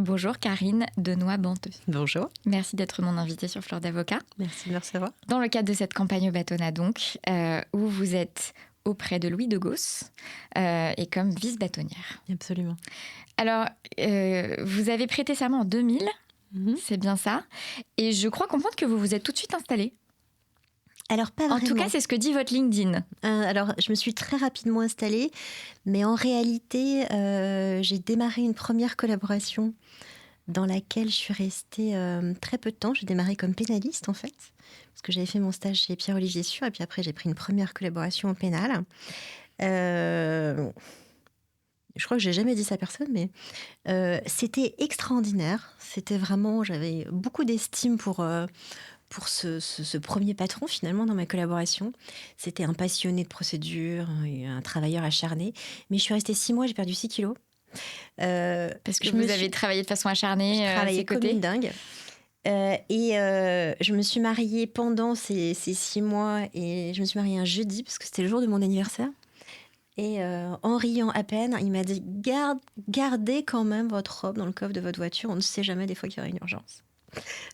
Bonjour Karine Denoy-Banteux. Bonjour. Merci d'être mon invitée sur Fleur d'Avocat. Merci de me recevoir. Dans le cadre de cette campagne au bâtonnat donc, où vous êtes auprès de Louis de Gauss et comme vice-bâtonnière. Absolument. Alors, vous avez prêté serment en 2000, c'est bien ça. Et je crois comprendre que vous vous êtes tout de suite installée. Alors, pas En vraiment. tout cas, c'est ce que dit votre LinkedIn. Alors, je me suis très rapidement installée, mais en réalité, j'ai démarré une première collaboration dans laquelle je suis restée très peu de temps. J'ai démarré comme pénaliste, en fait, parce que j'avais fait mon stage chez Pierre-Olivier Sûr, et puis après, j'ai pris une première collaboration en pénal. Je crois que j'ai jamais dit ça à personne, mais c'était extraordinaire. C'était vraiment, j'avais beaucoup d'estime pour ce premier patron, finalement, dans ma collaboration. C'était un passionné de procédure, un travailleur acharné. Mais je suis restée 6 mois, j'ai perdu 6 kilos. Parce que vous avez travaillé de façon acharnée à ses comme côtés. une dingue. Je me suis mariée pendant ces 6 mois, et je me suis mariée un jeudi, parce que c'était le jour de mon anniversaire. Et en riant à peine, il m'a dit gardez quand même votre robe dans le coffre de votre voiture, on ne sait jamais des fois qu'il y aura une urgence.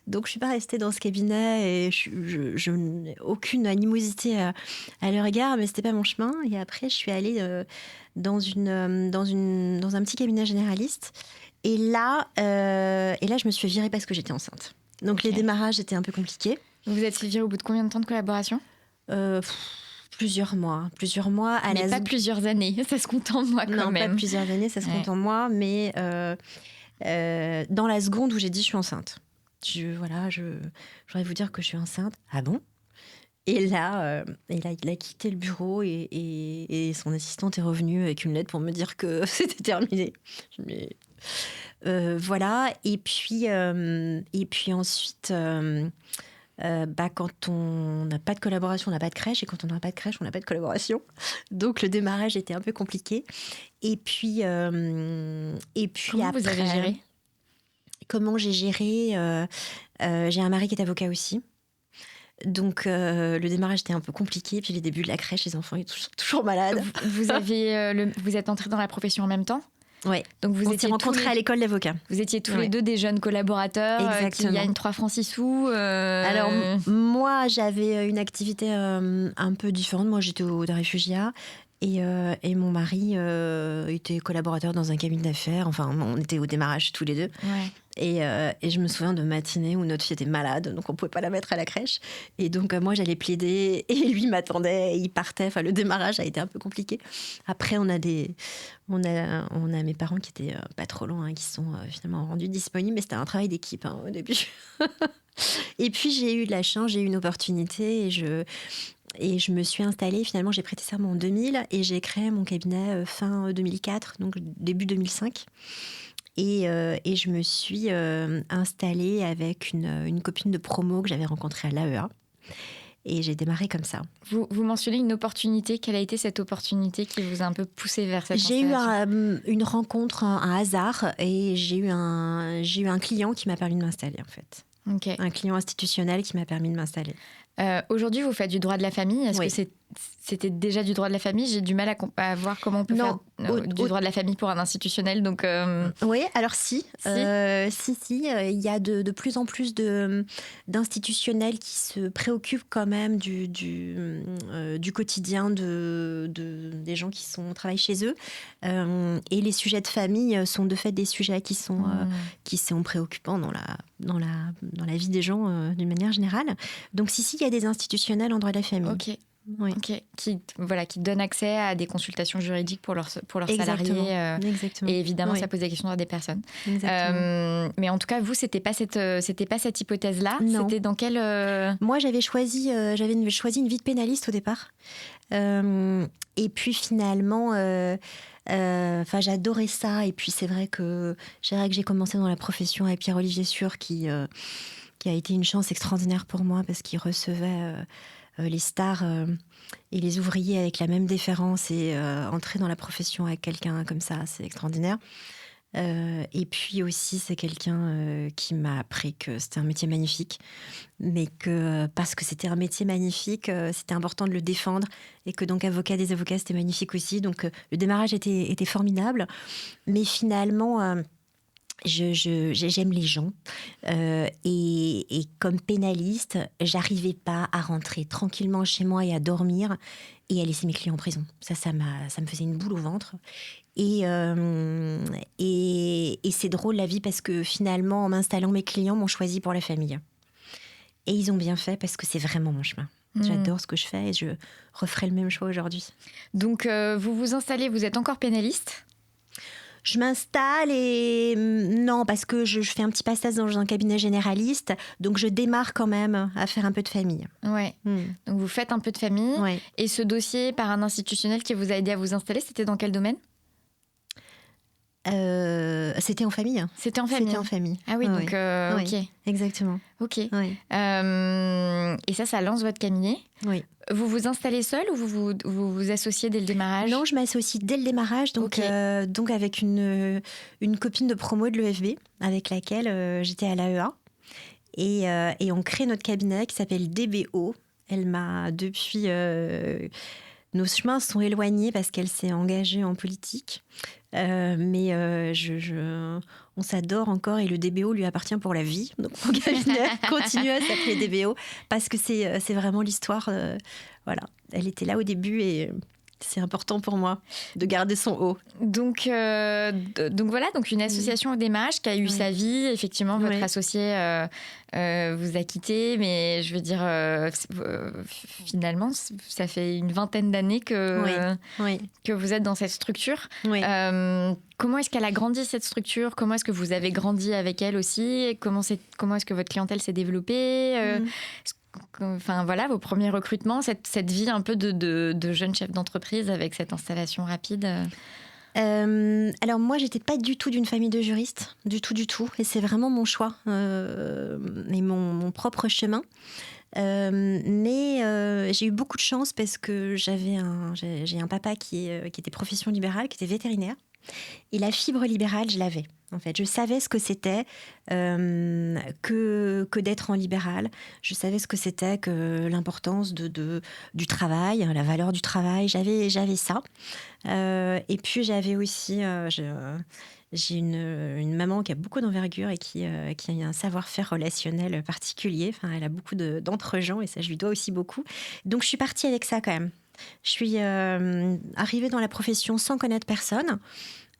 Donc je suis pas restée dans ce cabinet, et je n'ai aucune animosité à leur égard, mais c'était pas mon chemin. Et après je suis allée dans un petit cabinet généraliste, et là je me suis virée parce que j'étais enceinte. Donc les démarrages étaient un peu compliqués. Vous vous êtes fait virer au bout de combien de temps de collaboration ? Plusieurs mois. Mais pas plusieurs années, ça se compte en mois quand même. Non, même. pas plusieurs années, ça se compte en mois, mais dans la seconde où j'ai dit je suis enceinte. Je voudrais vous dire que je suis enceinte. Ah bon ? Et là, il a quitté le bureau, et son assistante est revenue avec une lettre pour me dire que c'était terminé. Voilà. Et puis ensuite, quand on n'a pas de collaboration, on n'a pas de crèche. Et quand on n'a pas de crèche, on n'a pas de collaboration. Donc le démarrage était un peu compliqué. Et puis Comment après, vous avez géré ? Comment j'ai géré j'ai un mari qui est avocat aussi. Donc le démarrage était un peu compliqué. Puis les débuts de la crèche, les enfants étaient toujours malades. Vous êtes entrés dans la profession en même temps ? Oui. Donc on s'est rencontrés à l'école d'avocat. Vous étiez tous les deux des jeunes collaborateurs qui gagnent 3 francs 6 sous. Alors moi, j'avais une activité un peu différente. Moi, j'étais au réfugiat. Et mon mari était collaborateur dans un cabinet d'affaires. Enfin, on était au démarrage tous les deux. Ouais. Et je me souviens de matinées où notre fille était malade, donc on ne pouvait pas la mettre à la crèche. Et donc moi, j'allais plaider, et lui m'attendait, et il partait. Enfin, le démarrage a été un peu compliqué. Après, on a mes parents qui étaient pas trop loin, qui sont finalement rendus disponibles. Mais c'était un travail d'équipe au début. Et puis, j'ai eu de la chance, j'ai eu une opportunité, et je me suis installée. Finalement, j'ai prêté serment en 2000, et j'ai créé mon cabinet fin 2004, donc début 2005. Et je me suis installée avec une copine de promo que j'avais rencontrée à l'AEA. Et j'ai démarré comme ça. Vous mentionnez une opportunité. Quelle a été cette opportunité qui vous a un peu poussée vers cette installation ? J'ai eu une rencontre, un hasard, et j'ai eu un client qui m'a permis de m'installer, en fait. Okay. Un client institutionnel qui m'a permis de m'installer. Aujourd'hui, vous faites du droit de la famille. Est-ce que c'était déjà du droit de la famille ? J'ai du mal à voir comment on peut faire du droit de la famille pour un institutionnel. Donc, Oui, alors si. Il y a de plus en plus d'institutionnels qui se préoccupent quand même du quotidien des gens qui travaillent chez eux. Et les sujets de famille sont de fait des sujets qui sont préoccupants dans la vie des gens d'une manière générale. Donc si, il y a des institutionnels en droit de la famille. Ok. Oui. Okay. Qui donnent accès à des consultations juridiques pour leurs salariés. Exactement. Et évidemment, ça pose des questions à des personnes. Mais en tout cas, vous, c'était pas cette hypothèse-là. Non. C'était dans quelle... Moi, j'avais choisi une vie de pénaliste au départ. Et puis finalement... j'adorais ça. Et puis c'est vrai que j'ai commencé dans la profession avec Pierre-Olivier Sûr, qui a été une chance extraordinaire pour moi, parce qu'il recevait les stars et les ouvriers avec la même déférence, et entrer dans la profession avec quelqu'un comme ça, c'est extraordinaire. Et puis aussi, c'est quelqu'un qui m'a appris que c'était un métier magnifique, mais que parce que c'était un métier magnifique, c'était important de le défendre, et que donc avocat des avocats, c'était magnifique aussi. Donc le démarrage était formidable, mais finalement... J'aime les gens et comme pénaliste, j'arrivais pas à rentrer tranquillement chez moi et à dormir et à laisser mes clients en prison. Ça me faisait une boule au ventre. Et c'est drôle la vie parce que finalement, en m'installant, mes clients m'ont choisi pour la famille. Et ils ont bien fait parce que c'est vraiment mon chemin. J'adore ce que je fais et je referai le même choix aujourd'hui. Donc vous vous installez, vous êtes encore pénaliste ? Je m'installe et non, parce que je fais un petit passage dans un cabinet généraliste, donc je démarre quand même à faire un peu de famille. Ouais. Donc vous faites un peu de famille. Ouais. Et ce dossier par un institutionnel qui vous a aidé à vous installer, c'était dans quel domaine ? C'était en famille. C'était en famille. C'était en famille. Ah oui, donc ok. Exactement. Ok. Oui. Et ça lance votre cabinet. Oui. Vous vous installez seul ou vous vous associez dès le démarrage ? Non, je m'associe dès le démarrage, donc avec une copine de promo de l'EFB avec laquelle j'étais à l'AEA. Et on crée notre cabinet qui s'appelle DBO. Elle m'a depuis... nos chemins sont éloignés parce qu'elle s'est engagée en politique. Mais on s'adore encore et le DBO lui appartient pour la vie. Donc mon cabinet continue à s'appeler DBO parce que c'est vraiment l'histoire. Voilà, elle était là au début et c'est important pour moi de garder son haut. Donc voilà, donc une association au démarrage qui a eu sa vie. Effectivement, votre associé vous a quitté, mais je veux dire, finalement, ça fait une vingtaine d'années que vous êtes dans cette structure. Oui. Comment est-ce qu'elle a grandi, cette structure ? Comment est-ce que vous avez grandi avec elle aussi ? Comment est-ce que votre clientèle s'est développée ? Enfin voilà, vos premiers recrutements, cette vie un peu de jeune chef d'entreprise avec cette installation rapide. Alors moi, j'étais pas du tout d'une famille de juristes, du tout, et c'est vraiment mon choix et mon propre chemin. Mais j'ai eu beaucoup de chance parce que j'ai un papa qui était profession libérale, qui était vétérinaire, et la fibre libérale, je l'avais. En fait, je savais ce que c'était que d'être en libéral. Je savais ce que c'était que l'importance du travail, la valeur du travail. J'avais ça. Et puis j'avais aussi, j'ai une maman qui a beaucoup d'envergure et qui a un savoir-faire relationnel particulier. Enfin, elle a beaucoup d'entre-gens et ça, je lui dois aussi beaucoup. Donc, je suis partie avec ça quand même. Je suis arrivée dans la profession sans connaître personne.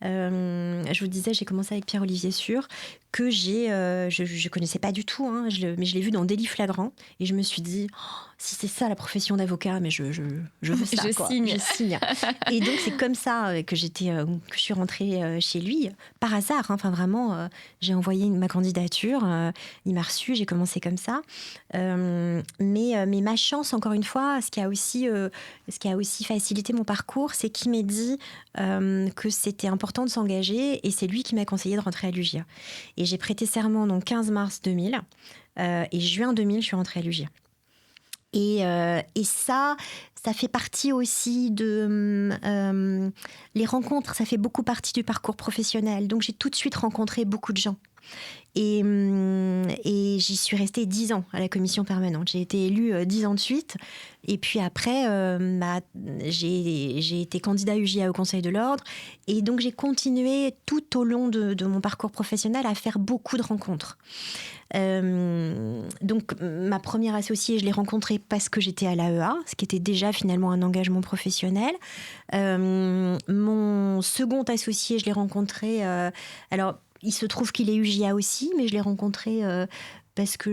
Je vous disais, j'ai commencé avec Pierre-Olivier Sûr, que je connaissais pas du tout, hein, mais je l'ai vu dans Délit flagrant et je me suis dit, si c'est ça la profession d'avocat, mais je veux ça. Je signe. Et donc c'est comme ça que je suis rentrée chez lui, par hasard. Hein, enfin vraiment, j'ai envoyé ma candidature, il m'a reçue, j'ai commencé comme ça. Mais ma chance, encore une fois, ce qui a aussi facilité mon parcours, c'est qu'il m'a dit que c'était important de s'engager et c'est lui qui m'a conseillé de rentrer à l'UJA. Et j'ai prêté serment donc 15 mars 2000 et juin 2000, je suis rentrée à l'UJA. Et ça fait partie aussi de les rencontres, ça fait beaucoup partie du parcours professionnel. Donc j'ai tout de suite rencontré beaucoup de gens. Et j'y suis restée 10 ans à la commission permanente. J'ai été élue 10 ans de suite. Et puis après, j'ai été candidat UJA au Conseil de l'Ordre. Et donc, j'ai continué tout au long de mon parcours professionnel à faire beaucoup de rencontres. Donc, ma première associée, je l'ai rencontrée parce que j'étais à l'AEA, ce qui était déjà finalement un engagement professionnel. Mon second associé, je l'ai rencontré... alors, il se trouve qu'il est UJA aussi, mais je l'ai rencontré parce que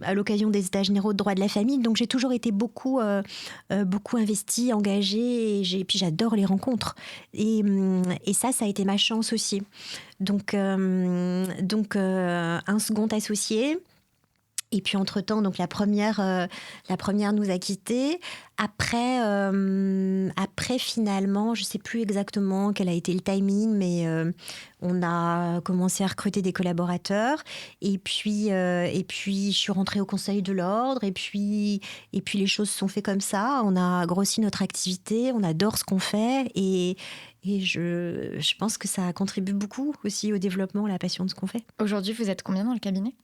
à l'occasion des états généraux de droit de la famille, donc j'ai toujours été beaucoup investie, engagée, et puis j'adore les rencontres. Et ça a été ma chance aussi. Donc un second associé. Et puis entre-temps, donc la première nous a quittés. Après, finalement, je ne sais plus exactement quel a été le timing, mais on a commencé à recruter des collaborateurs. Et puis, je suis rentrée au Conseil de l'Ordre. Et puis les choses se sont faites comme ça. On a grossi notre activité. On adore ce qu'on fait. Et je pense que ça contribue beaucoup aussi au développement, à la passion de ce qu'on fait. Aujourd'hui, vous êtes combien dans le cabinet ?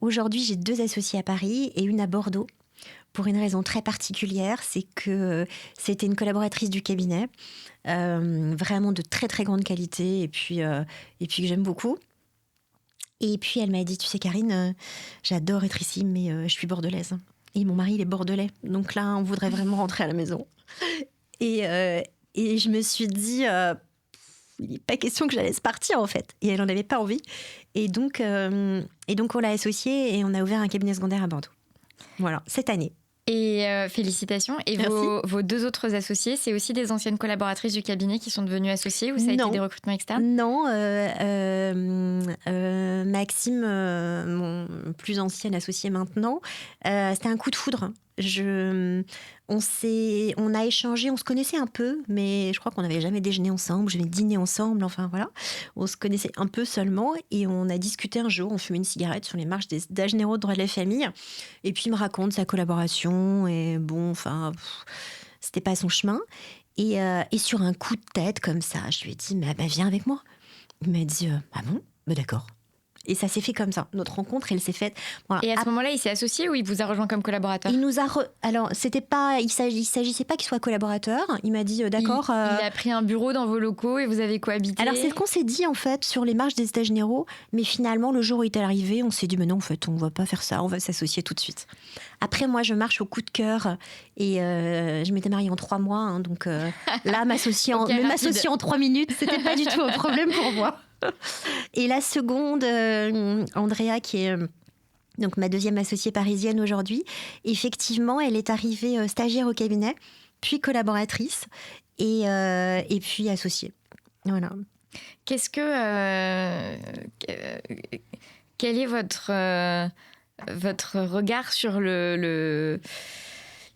Aujourd'hui, j'ai 2 associés à Paris et une à Bordeaux, pour une raison très particulière, c'est que c'était une collaboratrice du cabinet, vraiment de très très grande qualité, et puis que j'aime beaucoup. Et puis elle m'a dit, tu sais Karine, j'adore être ici, mais je suis bordelaise. Et mon mari, il est bordelais. Donc là, on voudrait vraiment rentrer à la maison. Et je me suis dit, il n'est pas question que je la laisse partir, en fait. Et elle n'en avait pas envie. Et donc, on l'a associée et on a ouvert un cabinet secondaire à Bordeaux. Voilà, cette année. Et félicitations. Et vos 2 autres associés, c'est aussi des anciennes collaboratrices du cabinet qui sont devenues associées ou ça a été des recrutements externes ? Non, Maxime, mon plus ancienne associée maintenant, c'était un coup de foudre. On a échangé, on se connaissait un peu, mais je crois qu'on n'avait jamais déjeuné ensemble, jamais dîné ensemble, enfin voilà. On se connaissait un peu seulement et on a discuté un jour, on fumait une cigarette sur les marches d'âge généraux de droit de la famille. Et puis il me raconte sa collaboration et bon, enfin, c'était pas son chemin. Et sur un coup de tête comme ça, je lui ai dit, mais viens avec moi. Il m'a dit, ah bon ? D'accord. Et ça s'est fait comme ça. Notre rencontre, elle s'est faite. Voilà. Et à ce moment-là, il s'est associé ou il vous a rejoint comme collaborateur ? Il nous a. Alors, c'était pas. Il s'agissait pas qu'il soit collaborateur. Il m'a dit d'accord. Il a pris un bureau dans vos locaux et vous avez cohabité. Alors, c'est ce qu'on s'est dit en fait sur les marches des États généraux. Mais finalement, le jour où il est arrivé, on s'est dit mais non, en fait, on va pas faire ça. On va s'associer tout de suite. Après, moi, je marche au coup de cœur et je m'étais mariée en 3 mois, hein, donc là, m'associer en 3 minutes, c'était pas du tout un problème pour moi. Et la seconde, Andrea, qui est donc ma deuxième associée parisienne aujourd'hui, effectivement, elle est arrivée stagiaire au cabinet, puis collaboratrice et puis associée. Voilà. Qu'est-ce que quel est votre regard sur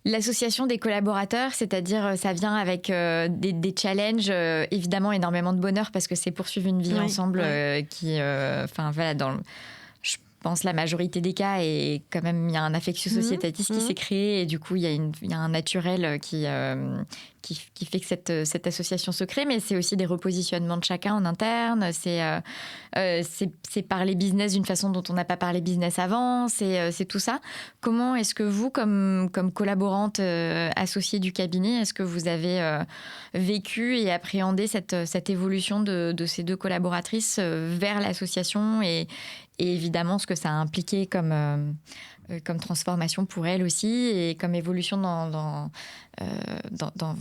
l'association des collaborateurs, c'est-à-dire ça vient avec des challenges, évidemment énormément de bonheur parce que c'est poursuivre une vie ensemble qui, voilà, je pense la majorité des cas et quand même il y a un affectio societatis qui s'est créé et du coup il y a un naturel qui fait que cette association se crée, mais c'est aussi des repositionnements de chacun en interne, c'est parler business d'une façon dont on n'a pas parlé business avant, c'est tout ça. Comment est-ce que vous, comme collaborante associée du cabinet, est-ce que vous avez vécu et appréhendé cette évolution de ces 2 collaboratrices vers l'association et évidemment ce que ça a impliqué comme transformation pour elles aussi et comme évolution dans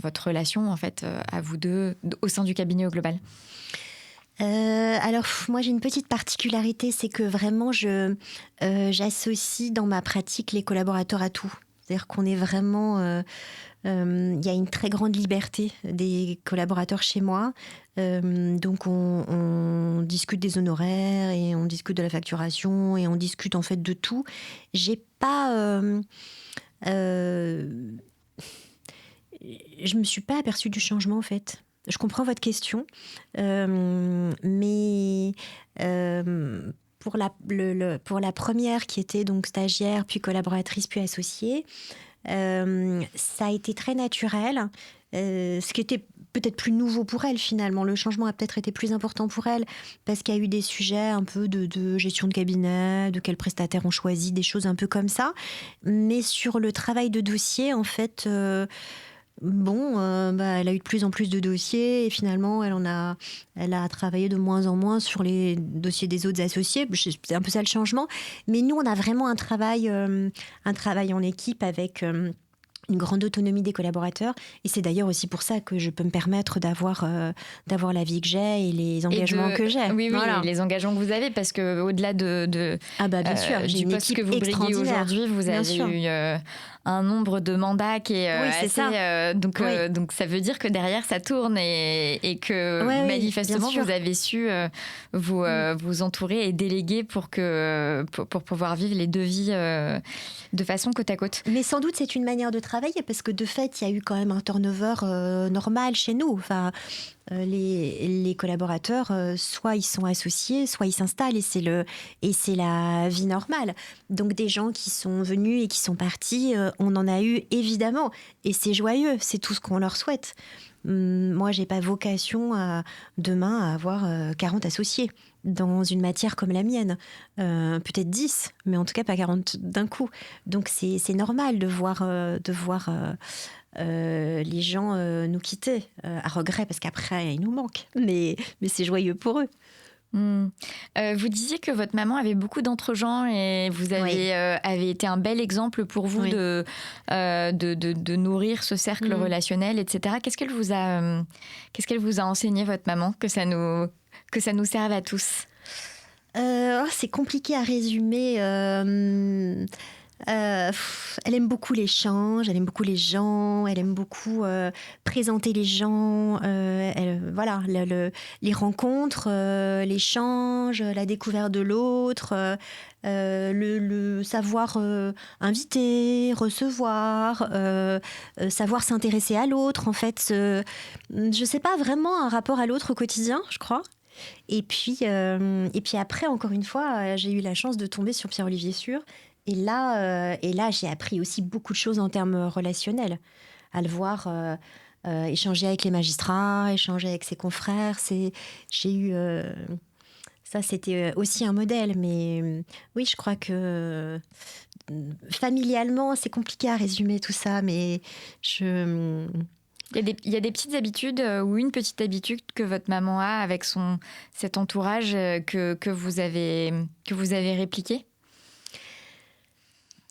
votre relation en fait à vous 2 au sein du cabinet au global? Alors moi j'ai une petite particularité, c'est que vraiment j'associe dans ma pratique les collaborateurs à tout. C'est-à-dire qu'on est vraiment... il y a une très grande liberté des collaborateurs chez moi. Donc on discute des honoraires et on discute de la facturation et on discute en fait de tout. J'ai pas... je me suis pas aperçue du changement en fait. Je comprends votre question, mais pour la première qui était donc stagiaire, puis collaboratrice, puis associée, ça a été très naturel, ce qui était peut-être plus nouveau pour elle finalement. Le changement a peut-être été plus important pour elle parce qu'il y a eu des sujets un peu de gestion de cabinet, de quels prestataires on choisit, des choses un peu comme ça. Mais sur le travail de dossier, en fait... elle a eu de plus en plus de dossiers et finalement, elle a travaillé de moins en moins sur les dossiers des autres associés. C'est un peu ça le changement. Mais nous, on a vraiment un travail en équipe avec une grande autonomie des collaborateurs. Et c'est d'ailleurs aussi pour ça que je peux me permettre d'avoir la vie que j'ai et les engagements que j'ai. Oui, voilà. Les engagements que vous avez, parce qu'au-delà bien sûr, du poste que vous briguez aujourd'hui, vous avez eu un nombre de mandats qui est assez... Ça. Donc ça veut dire que derrière, ça tourne et que manifestement, vous avez su vous entourer et déléguer pour pouvoir vivre les 2 vies de façon côte à côte. Mais sans doute, c'est une manière de travailler parce que de fait, il y a eu quand même un turnover normal chez nous. Enfin, les collaborateurs, soit ils sont associés, soit ils s'installent et c'est la vie normale. Donc des gens qui sont venus et qui sont partis, on en a eu évidemment et c'est joyeux, c'est tout ce qu'on leur souhaite. moi, j'ai pas vocation demain à avoir 40 associés dans une matière comme la mienne. Peut-être 10, mais en tout cas pas 40 d'un coup. Donc c'est normal de voir les gens nous quitter à regret, parce qu'après, ils nous manquent. Mais c'est joyeux pour eux. Vous disiez que votre maman avait beaucoup d'entre-gens et vous avez été un bel exemple pour vous de nourrir ce cercle relationnel, etc. Qu'est-ce qu'elle vous a enseigné, votre maman, que ça nous serve à tous? C'est compliqué à résumer. Elle aime beaucoup l'échange, elle aime beaucoup les gens, elle aime beaucoup présenter les gens, les rencontres, l'échange, la découverte de l'autre, le savoir inviter, recevoir, savoir s'intéresser à l'autre. En fait, je sais pas, vraiment un rapport à l'autre au quotidien, je crois. Et puis après, encore une fois, j'ai eu la chance de tomber sur Pierre-Olivier Sûr. Et là, j'ai appris aussi beaucoup de choses en termes relationnels. À le voir échanger avec les magistrats, échanger avec ses confrères. J'ai eu... ça, c'était aussi un modèle. Mais oui, je crois que familialement, c'est compliqué à résumer tout ça. Mais Il y a des petites habitudes ou une petite habitude que votre maman a avec cet entourage que vous avez répliqué?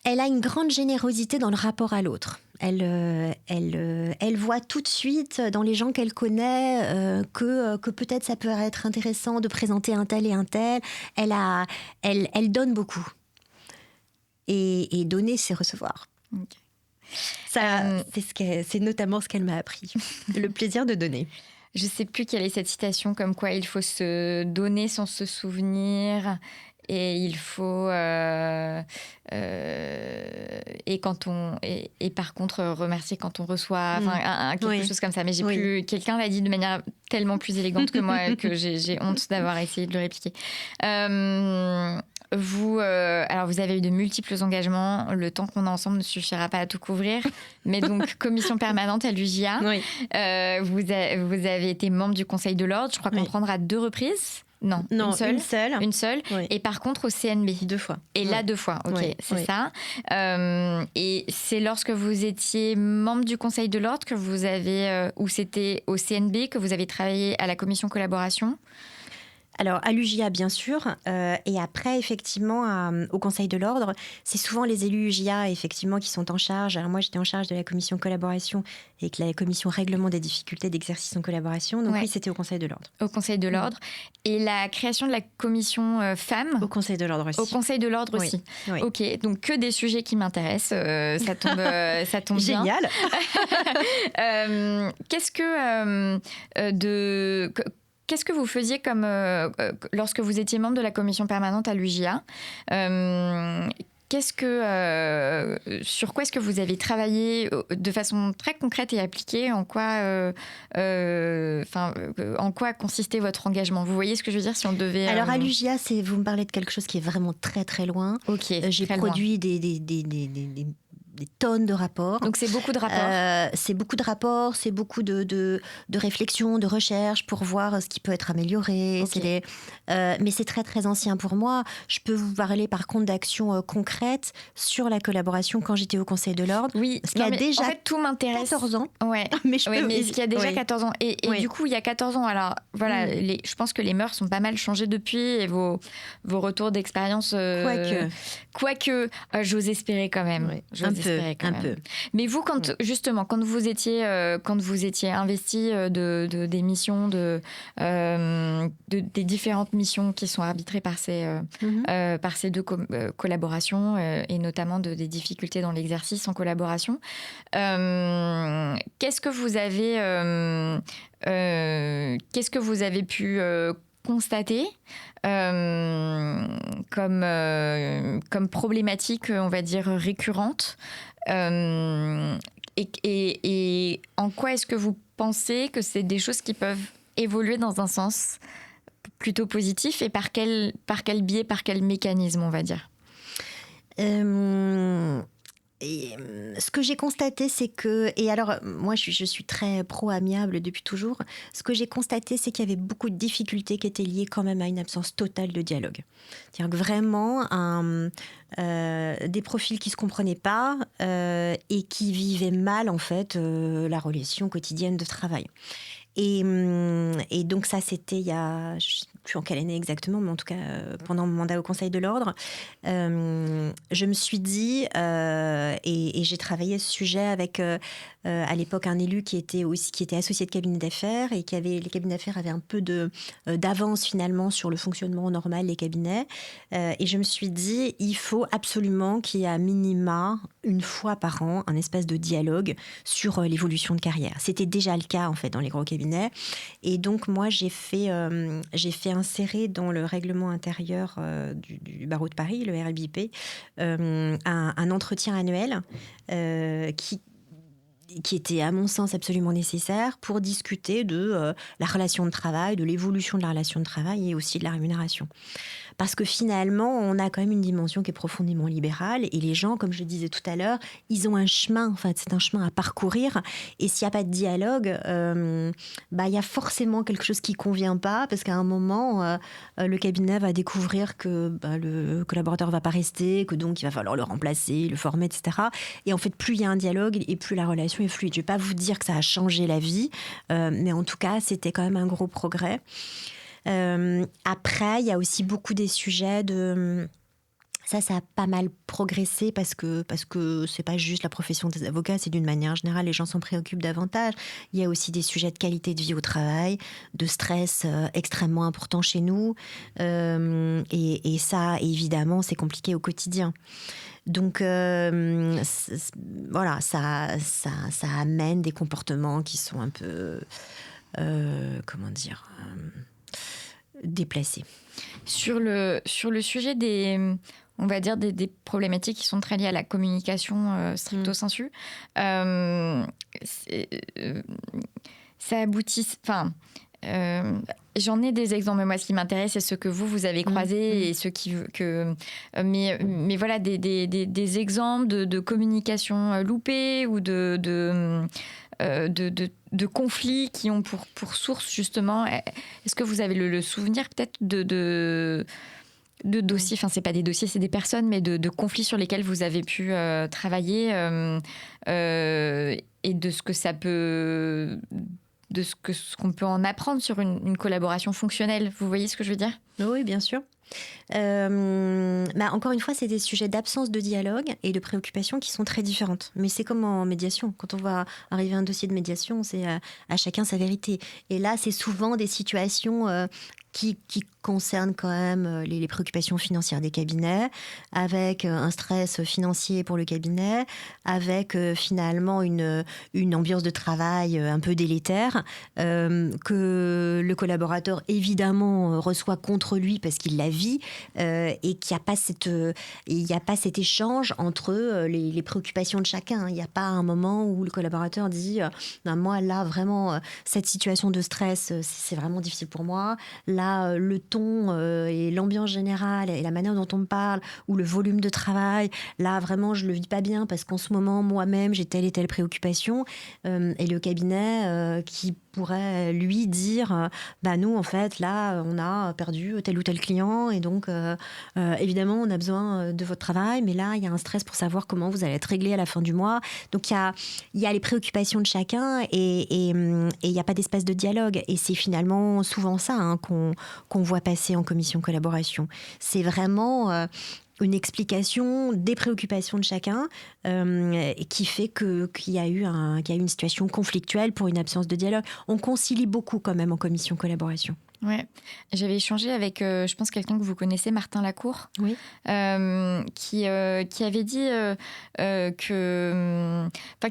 Elle a une grande générosité dans le rapport à l'autre. Elle voit tout de suite dans les gens qu'elle connaît que peut-être ça peut être intéressant de présenter un tel et un tel. Elle donne beaucoup. Et donner, c'est recevoir. Okay. Ça, c'est notamment ce qu'elle m'a appris. Le plaisir de donner. Je ne sais plus quelle est cette citation, comme quoi il faut se donner sans se souvenir. Et il faut et par contre remercier quand on reçoit, quelque chose comme ça. Mais j'ai plus, quelqu'un l'a dit de manière tellement plus élégante que moi que j'ai honte d'avoir essayé de le répliquer. Vous avez eu de multiples engagements. Le temps qu'on a ensemble ne suffira pas à tout couvrir. Mais donc, commission permanente à l'UJA. Vous avez été membre du Conseil de l'Ordre, je crois comprendre, à 2 reprises. Non, une seule. Oui. Et par contre, au CNB. 2 fois. Et là, 2 fois. OK, c'est ça. Et c'est lorsque vous étiez membre du Conseil de l'Ordre que vous avez... ou c'était au CNB que vous avez travaillé à la commission collaboration? Alors, à l'UJA, bien sûr. Et après, effectivement, au Conseil de l'Ordre, c'est souvent les élus UJA, effectivement, qui sont en charge. Alors, moi, j'étais en charge de la commission collaboration et la commission règlement des difficultés d'exercice en collaboration. Donc, oui, c'était au Conseil de l'Ordre. Au Conseil de l'Ordre. Et la création de la commission femmes? Au Conseil de l'Ordre aussi. Au Conseil de l'Ordre aussi. Oui. OK, donc que des sujets qui m'intéressent. Ça tombe bien. Génial. Qu'est-ce que vous faisiez comme lorsque vous étiez membre de la commission permanente à l'UJA? Sur quoi est-ce que vous avez travaillé de façon très concrète et appliquée? En quoi consistait votre engagement? Vous voyez ce que je veux dire, si on devait... Alors à l'UJA, vous me parlez de quelque chose qui est vraiment très très loin. Ok. J'ai produit des tonnes de rapports. Donc c'est beaucoup de rapports. C'est beaucoup de rapports, c'est beaucoup de réflexions, de recherches pour voir ce qui peut être amélioré. Okay. Mais c'est très très ancien pour moi. Je peux vous parler par contre d'actions concrètes sur la collaboration quand j'étais au Conseil de l'Ordre. Oui, ce qui a déjà en fait, tout m'intéresse. 14 ans. Ouais. Mais ce qui a déjà 14 ans. Et du coup, il y a 14 ans, alors voilà, je pense que les mœurs sont pas mal changées depuis et vos retours d'expérience. Quoique, j'ose espérer quand même. Ouais. Un peu. Mais vous, quand vous étiez investi des missions, des différentes missions qui sont arbitrées par ces 2 collaborations et notamment des difficultés dans l'exercice en collaboration, qu'est-ce que vous avez pu constater comme problématique, on va dire, récurrente, et en quoi est-ce que vous pensez que c'est des choses qui peuvent évoluer dans un sens plutôt positif, et par quel biais, par quel mécanisme, on va dire? ce que j'ai constaté, c'est que... Et alors, moi, je suis très pro-amiable depuis toujours. Ce que j'ai constaté, c'est qu'il y avait beaucoup de difficultés qui étaient liées quand même à une absence totale de dialogue. C'est-à-dire que vraiment, des profils qui ne se comprenaient pas et qui vivaient mal, en fait, la relation quotidienne de travail. Et donc ça, c'était il y a, je ne sais plus en quelle année exactement, mais en tout cas pendant mon mandat au Conseil de l'Ordre, je me suis dit, et j'ai travaillé ce sujet avec à l'époque un élu qui était associé de cabinet d'affaires et les cabinets d'affaires avaient un peu d'avance finalement sur le fonctionnement normal des cabinets. Et je me suis dit, il faut absolument qu'il y ait à minima, une fois par an, un espace de dialogue sur l'évolution de carrière. C'était déjà le cas en fait dans les gros cabinets. Et donc moi j'ai fait insérer dans le règlement intérieur du barreau de Paris, le RLBP, un entretien annuel qui était à mon sens absolument nécessaire pour discuter de la relation de travail, de l'évolution de la relation de travail et aussi de la rémunération. Parce que finalement, on a quand même une dimension qui est profondément libérale et les gens, comme je le disais tout à l'heure, ils ont un chemin, en fait, c'est un chemin à parcourir et s'il n'y a pas de dialogue, il y a forcément quelque chose qui ne convient pas parce qu'à un moment, le cabinet va découvrir que le collaborateur ne va pas rester, que donc il va falloir le remplacer, le former, etc. Et en fait, plus il y a un dialogue et plus la relation est fluide. Je ne vais pas vous dire que ça a changé la vie, mais en tout cas, c'était quand même un gros progrès. Après, il y a aussi beaucoup des sujets de... Ça a pas mal progressé parce que c'est pas juste la profession des avocats, c'est d'une manière générale, les gens s'en préoccupent davantage. Il y a aussi des sujets de qualité de vie au travail, de stress extrêmement important chez nous. Et ça, évidemment, c'est compliqué au quotidien. Donc, voilà, ça amène des comportements qui sont un peu... déplacés. Sur le sujet des problématiques qui sont très liées à la communication stricto sensu, ça aboutit... j'en ai des exemples, mais moi, ce qui m'intéresse, c'est ce que vous avez croisé et ceux mais voilà, des exemples de communication loupée ou de conflits qui ont pour source, justement... Est-ce que vous avez le souvenir, peut-être, de dossiers, enfin, c'est pas des dossiers, c'est des personnes, mais de conflits sur lesquels vous avez pu travailler et de ce que ça peut... de ce qu'on peut en apprendre sur une collaboration fonctionnelle. Vous voyez ce que je veux dire ? Oui, bien sûr. Encore une fois, c'est des sujets d'absence de dialogue et de préoccupation qui sont très différentes. Mais c'est comme en médiation. Quand on va arriver à un dossier de médiation, c'est à chacun sa vérité. Et là, c'est souvent des situations qui concernent quand même les préoccupations financières des cabinets, avec un stress financier pour le cabinet, avec finalement une ambiance de travail un peu délétère, que le collaborateur évidemment reçoit contre lui parce qu'il la vit, et qu'il n'y a pas cet échange entre les préoccupations de chacun. Il n'y a pas un moment où le collaborateur dit moi là vraiment cette situation de stress c'est vraiment difficile pour moi, là le ton et l'ambiance générale et la manière dont on me parle ou le volume de travail, là vraiment je le vis pas bien parce qu'en ce moment moi-même j'ai telle et telle préoccupation, et le cabinet qui pourrait lui dire nous en fait là on a perdu tel ou tel client et donc évidemment on a besoin de votre travail, mais là il y a un stress pour savoir comment vous allez être réglé à la fin du mois. Donc il y a les préoccupations de chacun et il n'y a pas d'espace de dialogue, et c'est finalement souvent ça qu'on voit passer en commission collaboration. C'est vraiment une explication des préoccupations de chacun qui fait qu'il y a eu une situation conflictuelle pour une absence de dialogue. On concilie beaucoup quand même en commission collaboration. Ouais, j'avais échangé avec, je pense, quelqu'un que vous connaissez, Martin Lacour, oui. Qui avait dit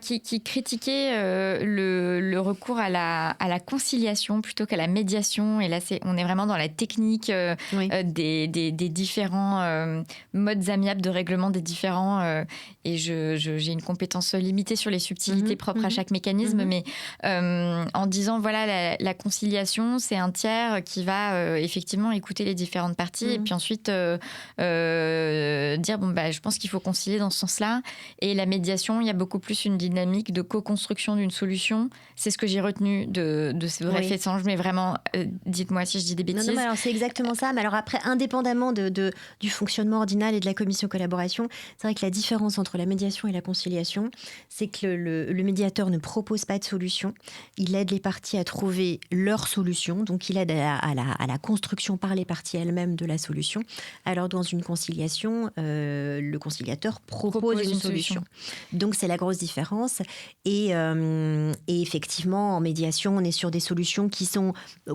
qui critiquait le recours à la conciliation plutôt qu'à la médiation. Et là, on est vraiment dans la technique oui. Des différents modes amiables de règlement des différents. Et j'ai une compétence limitée sur les subtilités propres à chaque mécanisme, mais en disant voilà, la conciliation, c'est un tiers qui va effectivement écouter les différentes parties et puis ensuite dire je pense qu'il faut concilier dans ce sens-là. Et la médiation, il y a beaucoup plus une dynamique de co-construction d'une solution. C'est ce que j'ai retenu de ce bref échange, mais vraiment, dites-moi si je dis des bêtises. Non, mais alors c'est exactement ça. Mais alors après, indépendamment du fonctionnement ordinal et de la commission collaboration, c'est vrai que la différence entre la médiation et la conciliation, c'est que le médiateur ne propose pas de solution. Il aide les parties à trouver leur solution. Donc, il aide à la construction par les parties elles-mêmes de la solution. Alors, dans une conciliation, le conciliateur propose une solution. Donc, c'est la grosse différence. Et effectivement, en médiation, on est sur des solutions qui sont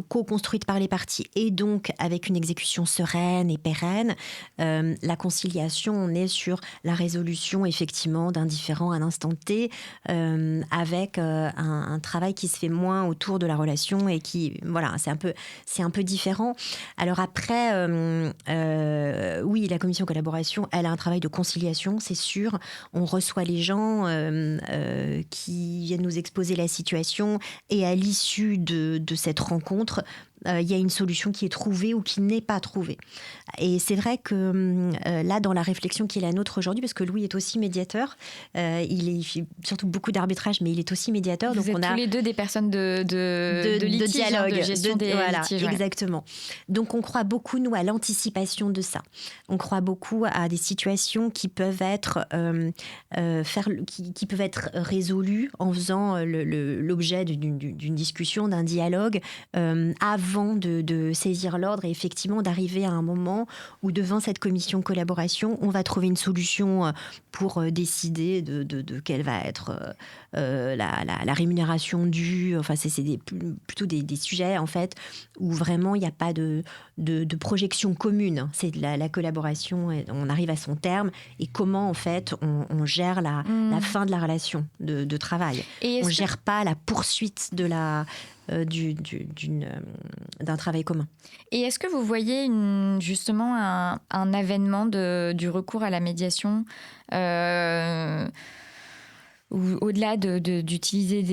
co-construites par les parties et donc avec une exécution sereine et pérenne. La conciliation, on est sur la résolution, effectivement, d'un différend à l'instant T, avec un travail qui se fait moins autour de la relation et qui, voilà, c'est un peu différent. Alors après, oui, la commission collaboration, elle a un travail de conciliation, c'est sûr. On reçoit les gens qui viennent nous exposer la situation et à l'issue de cette rencontre, il y a une solution qui est trouvée ou qui n'est pas trouvée. Et c'est vrai que là, dans la réflexion qui est la nôtre aujourd'hui, parce que Louis est aussi médiateur, il fait surtout beaucoup d'arbitrage, mais il est aussi médiateur. Vous êtes tous les deux des personnes de litige, dialogue, de gestion des litiges. Exactement. Donc on croit beaucoup, nous, à l'anticipation de ça. On croit beaucoup à des situations qui peuvent être, qui peuvent être résolues en faisant l'objet d'une discussion, d'un dialogue, avant de saisir l'ordre et effectivement d'arriver à un moment où devant cette commission collaboration, on va trouver une solution pour décider de quelle va être la rémunération due. Enfin, c'est plutôt des sujets en fait où vraiment il n'y a pas de projection commune. C'est de la collaboration et on arrive à son terme et comment en fait on gère la fin de la relation de travail. On ne gère pas la poursuite de d'un travail commun. Et est-ce que vous voyez justement un avènement du recours à la médiation ou au-delà d'utiliser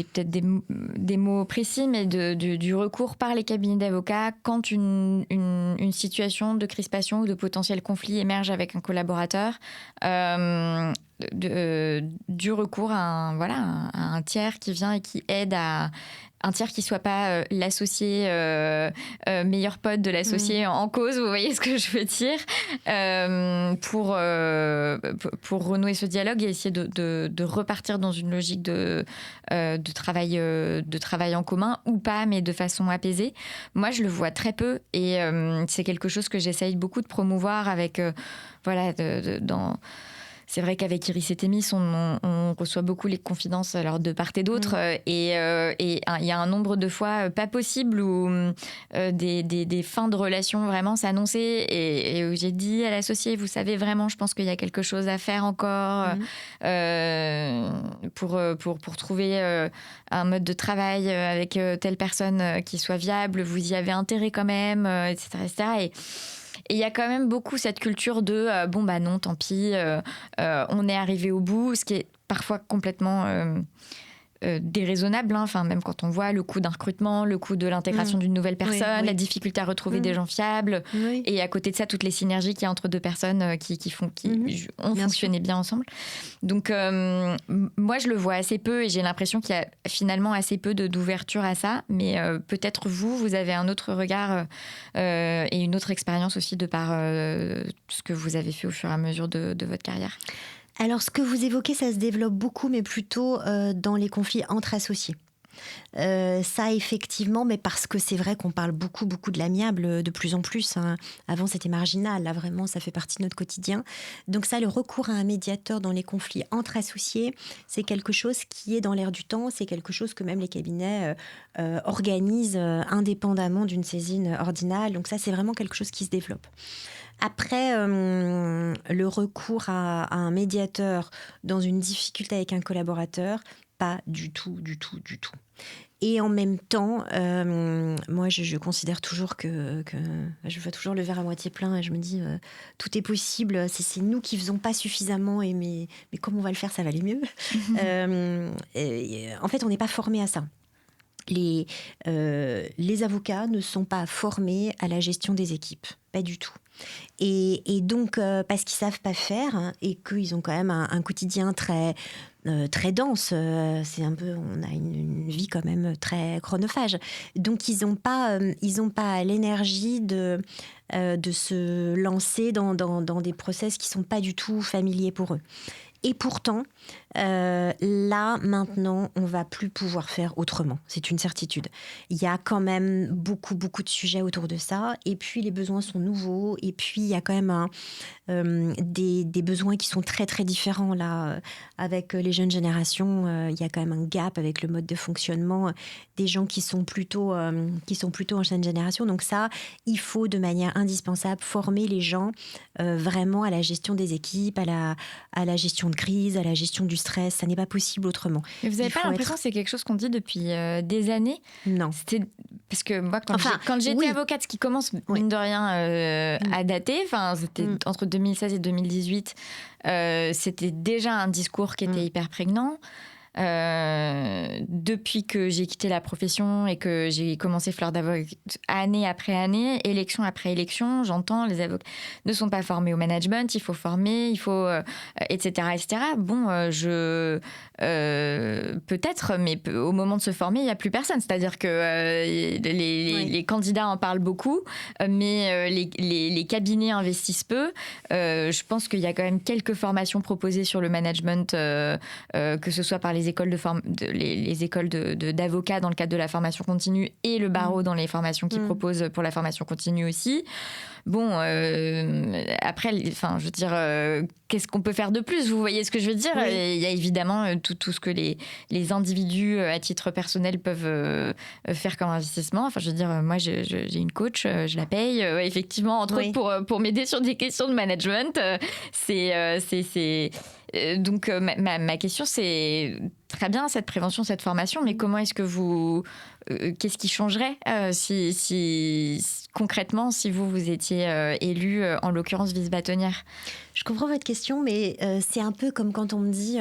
peut-être des mots précis, mais du recours par les cabinets d'avocats quand une situation de crispation ou de potentiel conflit émerge avec un collaborateur, du recours à un tiers qui vient et qui aide un tiers qui ne soit pas l'associé, meilleur pote de l'associé en cause, vous voyez ce que je veux dire, pour renouer ce dialogue et essayer de repartir dans une logique de travail en commun, ou pas, mais de façon apaisée. Moi, je le vois très peu et c'est quelque chose que j'essaye beaucoup de promouvoir avec... C'est vrai qu'avec Iris et Thémis, on reçoit beaucoup les confidences alors, de part et d'autre. Et il y a un nombre de fois pas possible où des fins de relation vraiment s'annonçaient et où j'ai dit à l'associé, vous savez vraiment, je pense qu'il y a quelque chose à faire encore pour trouver un mode de travail avec telle personne qui soit viable. Vous y avez intérêt quand même, etc. etc. Et il y a quand même beaucoup cette culture de non, tant pis, on est arrivé au bout, ce qui est parfois complètement déraisonnable, hein. Enfin, même quand on voit le coût d'un recrutement, le coût de l'intégration d'une nouvelle personne, la difficulté à retrouver des gens fiables, et à côté de ça, toutes les synergies qu'il y a entre deux personnes qui ont fonctionné bien ensemble. Donc, moi, je le vois assez peu et j'ai l'impression qu'il y a finalement assez peu d'ouverture à ça, mais peut-être vous avez un autre regard et une autre expérience aussi de par ce que vous avez fait au fur et à mesure de votre carrière. Alors, ce que vous évoquez, ça se développe beaucoup, mais plutôt dans les conflits entre associés. Ça, effectivement, mais parce que c'est vrai qu'on parle beaucoup de l'amiable de plus en plus. Hein. Avant, c'était marginal. Là, vraiment, ça fait partie de notre quotidien. Donc ça, le recours à un médiateur dans les conflits entre associés, c'est quelque chose qui est dans l'air du temps. C'est quelque chose que même les cabinets organisent indépendamment d'une saisine ordinale. Donc ça, c'est vraiment quelque chose qui se développe. Après, le recours à un médiateur dans une difficulté avec un collaborateur, pas du tout. Et en même temps, moi, je considère toujours que je vois toujours le verre à moitié plein et je me dis, tout est possible, c'est nous qui ne faisons pas suffisamment, mais comme on va le faire, ça va aller mieux. En fait, on n'est pas formé à ça. les avocats ne sont pas formés à la gestion des équipes, pas du tout. Et donc, parce qu'ils ne savent pas faire, hein, et qu'ils ont quand même un quotidien très dense, c'est un peu, on a une vie quand même très chronophage. Donc, ils n'ont pas l'énergie de se lancer dans des process qui ne sont pas du tout familiers pour eux. Et pourtant, là, maintenant, on ne va plus pouvoir faire autrement. C'est une certitude. Il y a quand même beaucoup, beaucoup de sujets autour de ça. Et puis, les besoins sont nouveaux. Et puis, il y a quand même des besoins qui sont très, très différents. Là, avec les jeunes générations, il y a quand même un gap avec le mode de fonctionnement des gens qui sont plutôt ancienne génération. Donc ça, il faut de manière indispensable former les gens vraiment à la gestion des équipes, à la gestion de crise, à la gestion du stress. Ça n'est pas possible autrement. Mais vous n'avez pas l'impression que c'est quelque chose qu'on dit depuis des années ? Non. Parce que moi, quand j'étais avocate, ce qui commence, mine de rien, à dater, c'était entre 2016 et 2018, c'était déjà un discours qui était hyper prégnant. Depuis que j'ai quitté la profession et que j'ai commencé Fleur d'Avocat année après année, élection après élection, j'entends les avocats ne sont pas formés au management, il faut former, il faut etc. Bon, peut-être, mais au moment de se former, il n'y a plus personne. C'est-à-dire que les candidats en parlent beaucoup, mais les cabinets investissent peu. Je pense qu'il y a quand même quelques formations proposées sur le management, que ce soit par les écoles les écoles d'avocats dans le cadre de la formation continue et le barreau dans les formations qu'ils proposent pour la formation continue aussi. Bon, après, je veux dire, qu'est-ce qu'on peut faire de plus ? Vous voyez ce que je veux dire ? Il y a évidemment tout ce que les individus à titre personnel peuvent faire comme investissement. Je veux dire, moi, j'ai une coach, je la paye, effectivement, entre autres pour m'aider sur des questions de management. Donc, ma question, c'est très bien cette prévention, cette formation, mais comment est-ce que qu'est-ce qui changerait si concrètement, si vous étiez élu, en l'occurrence vice-bâtonnière ? Je comprends votre question, mais c'est un peu comme quand on me dit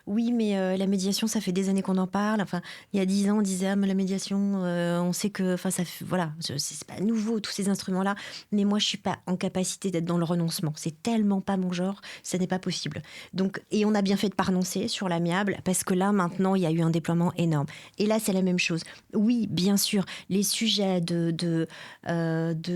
oui, mais la médiation, ça fait des années qu'on en parle. Enfin, il y a 10 ans, on disait mais la médiation, on sait que, voilà, c'est pas nouveau tous ces instruments-là. Mais moi, je suis pas en capacité d'être dans le renoncement. C'est tellement pas mon genre, ça n'est pas possible. Donc, et on a bien fait de pas renoncer sur l'amiable parce que là, maintenant, il y a eu un déploiement énorme. Et là, c'est la même chose. Oui, bien sûr, les sujets de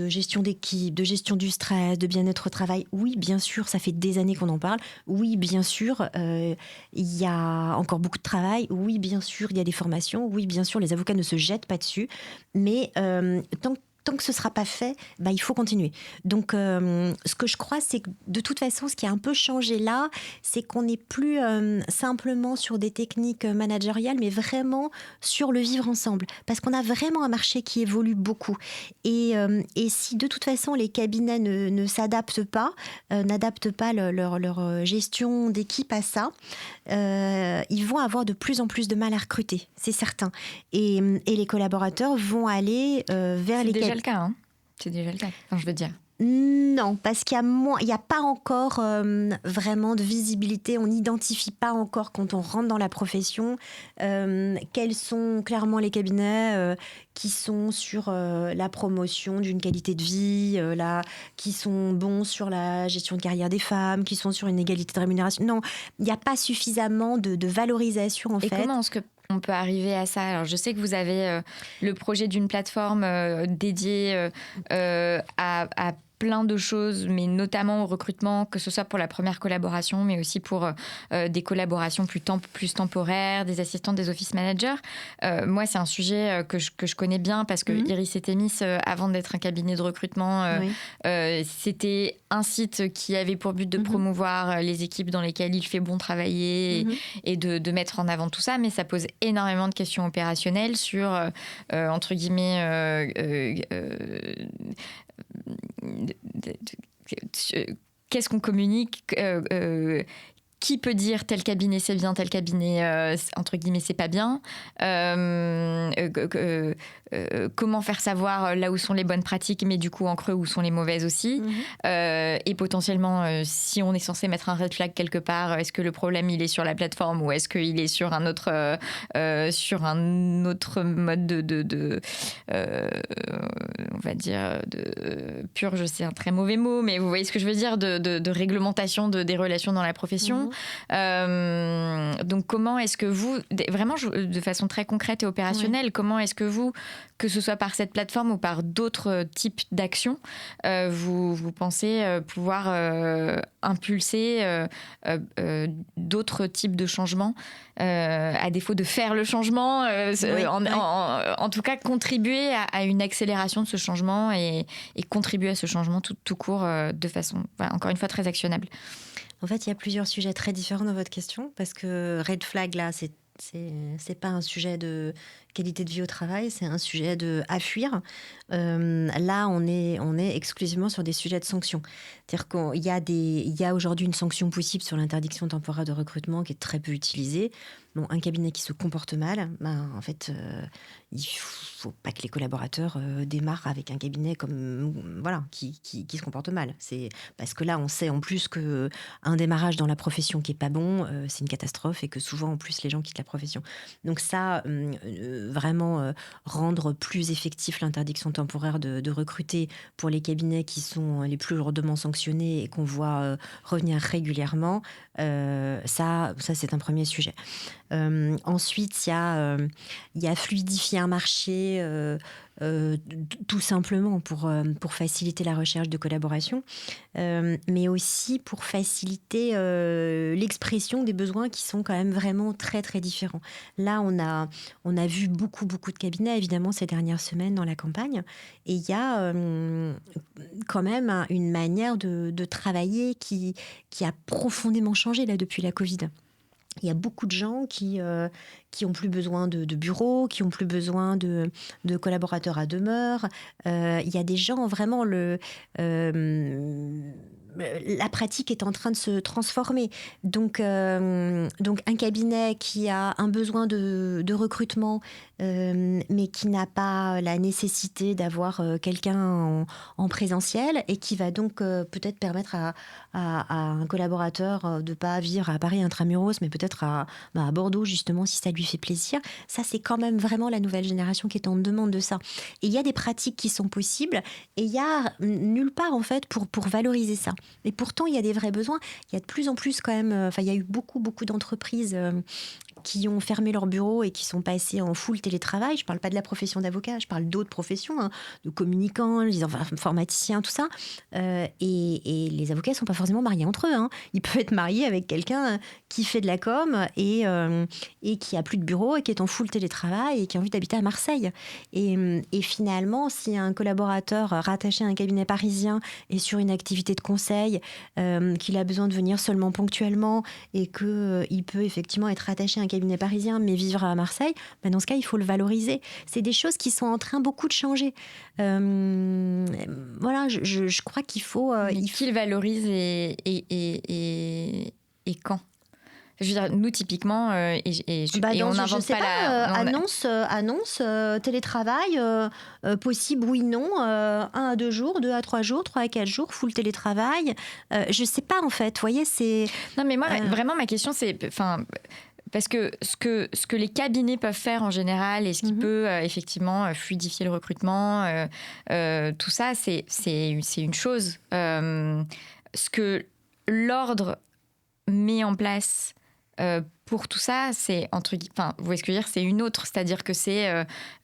gestion d'équipe, de gestion du stress, de bien-être au travail. Oui, bien sûr, ça fait des années qu'on en parle. Oui, bien sûr, il y a encore beaucoup de travail. Oui, bien sûr, il y a des formations. Oui, bien sûr, les avocats ne se jettent pas dessus. Mais tant que ce ne sera pas fait, il faut continuer. Donc, ce que je crois, c'est que de toute façon, ce qui a un peu changé là, c'est qu'on n'est plus simplement sur des techniques managériales, mais vraiment sur le vivre ensemble. Parce qu'on a vraiment un marché qui évolue beaucoup. Et si de toute façon, les cabinets ne s'adaptent pas, n'adaptent pas leur gestion d'équipe à ça, ils vont avoir de plus en plus de mal à recruter, c'est certain. Et les collaborateurs vont aller vers les cabinets. C'est déjà le cas, hein. C'est déjà le cas, je veux dire. Non, parce qu'il y a pas encore vraiment de visibilité. On n'identifie pas encore quand on rentre dans la profession quels sont clairement les cabinets qui sont sur la promotion d'une qualité de vie, qui sont bons sur la gestion de carrière des femmes, qui sont sur une égalité de rémunération. Non, il n'y a pas suffisamment de valorisation en fait. Et comment est-ce qu'on peut arriver à ça ? Alors, je sais que vous avez le projet d'une plateforme dédiée à plein de choses, mais notamment au recrutement, que ce soit pour la première collaboration, mais aussi pour des collaborations plus temporaires, des assistants, des office managers. Moi, c'est un sujet que je connais bien parce que Iris et Thémis, avant d'être un cabinet de recrutement, c'était un site qui avait pour but de promouvoir les équipes dans lesquelles il fait bon travailler et de mettre en avant tout ça, mais ça pose énormément de questions opérationnelles sur, entre guillemets, qu'est-ce qu'on communique, qui peut dire tel cabinet c'est bien, tel cabinet entre guillemets c'est pas bien, comment faire savoir là où sont les bonnes pratiques, mais du coup en creux où sont les mauvaises aussi, et potentiellement si on est censé mettre un red flag quelque part, est-ce que le problème il est sur la plateforme ou est-ce qu'il est sur un autre mode de on va dire de purge, c'est un très mauvais mot, mais vous voyez ce que je veux dire, de réglementation des relations dans la profession. Donc comment est-ce que vous, vraiment de façon très concrète et opérationnelle, comment est-ce que vous, que ce soit par cette plateforme ou par d'autres types d'actions, vous pensez pouvoir impulser d'autres types de changements, à défaut de faire le changement, en tout cas contribuer à une accélération de ce changement et contribuer à ce changement tout court de façon, encore une fois, très actionnable. En fait, il y a plusieurs sujets très différents dans votre question, parce que red flag, là, c'est pas un sujet de qualité de vie au travail, c'est un sujet à fuir. Là, on est exclusivement sur des sujets de sanctions. C'est-à-dire qu'il y a aujourd'hui une sanction possible sur l'interdiction temporaire de recrutement qui est très peu utilisée. Bon, un cabinet qui se comporte mal, en fait, il faut pas que les collaborateurs démarrent avec un cabinet qui se comporte mal. C'est parce que là, on sait en plus que un démarrage dans la profession qui est pas bon, c'est une catastrophe, et que souvent, en plus, les gens quittent la profession. Donc ça, vraiment rendre plus effectif l'interdiction temporaire de recruter pour les cabinets qui sont les plus lourdement sanctionnés et qu'on voit revenir régulièrement, ça c'est un premier sujet. Ensuite, il y a fluidifier un marché, tout simplement pour faciliter la recherche de collaboration, mais aussi pour faciliter l'expression des besoins qui sont quand même vraiment très très différents. Là, on a vu beaucoup de cabinets évidemment ces dernières semaines dans la campagne, et il y a quand même une manière de travailler qui a profondément changé là depuis la Covid. Il y a beaucoup de gens qui ont plus besoin de bureaux, qui ont plus besoin de collaborateurs à demeure. Il y a des gens, vraiment, la pratique est en train de se transformer. Donc un cabinet qui a un besoin de recrutement, mais qui n'a pas la nécessité d'avoir quelqu'un en présentiel, et qui va donc peut-être permettre à un collaborateur de ne pas vivre à Paris intramuros, mais peut-être à Bordeaux, justement, si ça lui fait plaisir. Ça, c'est quand même vraiment la nouvelle génération qui est en demande de ça. Et il y a des pratiques qui sont possibles, et il y a nulle part, en fait, pour valoriser ça. Et pourtant, il y a des vrais besoins. Il y a de plus en plus, quand même, il y a eu beaucoup d'entreprises qui ont fermé leurs bureaux et qui sont passés en full télétravail. Je ne parle pas de la profession d'avocat, je parle d'autres professions, de communicants, les informaticiens, tout ça. Et les avocats ne sont pas forcément mariés entre eux. Ils peuvent être mariés avec quelqu'un qui fait de la com et qui a plus de bureau et qui est en full télétravail et qui a envie d'habiter à Marseille. Et finalement, si un collaborateur rattaché à un cabinet parisien est sur une activité de conseil, qu'il a besoin de venir seulement ponctuellement, et qu'il peut effectivement être rattaché à un cabinet parisien mais vivre à Marseille, dans ce cas, il faut le valoriser. C'est des choses qui sont en train beaucoup de changer. Voilà, je crois qu'il faut... Qui le valorise et quand ? Je veux dire, nous, typiquement, on n'invente pas annonce télétravail, possible oui, non, 1 à 2 jours, 2 à 3 jours, 3 à 4 jours, full télétravail. Je ne sais pas, en fait. Vous voyez, c'est... Non, mais moi, vraiment, ma question, c'est... Parce que ce que les cabinets peuvent faire en général, et ce qui peut effectivement fluidifier le recrutement, tout ça, c'est une chose. Ce que l'ordre met en place pour tout ça, c'est vous voyez ce que je veux dire, c'est une autre. C'est-à-dire que c'est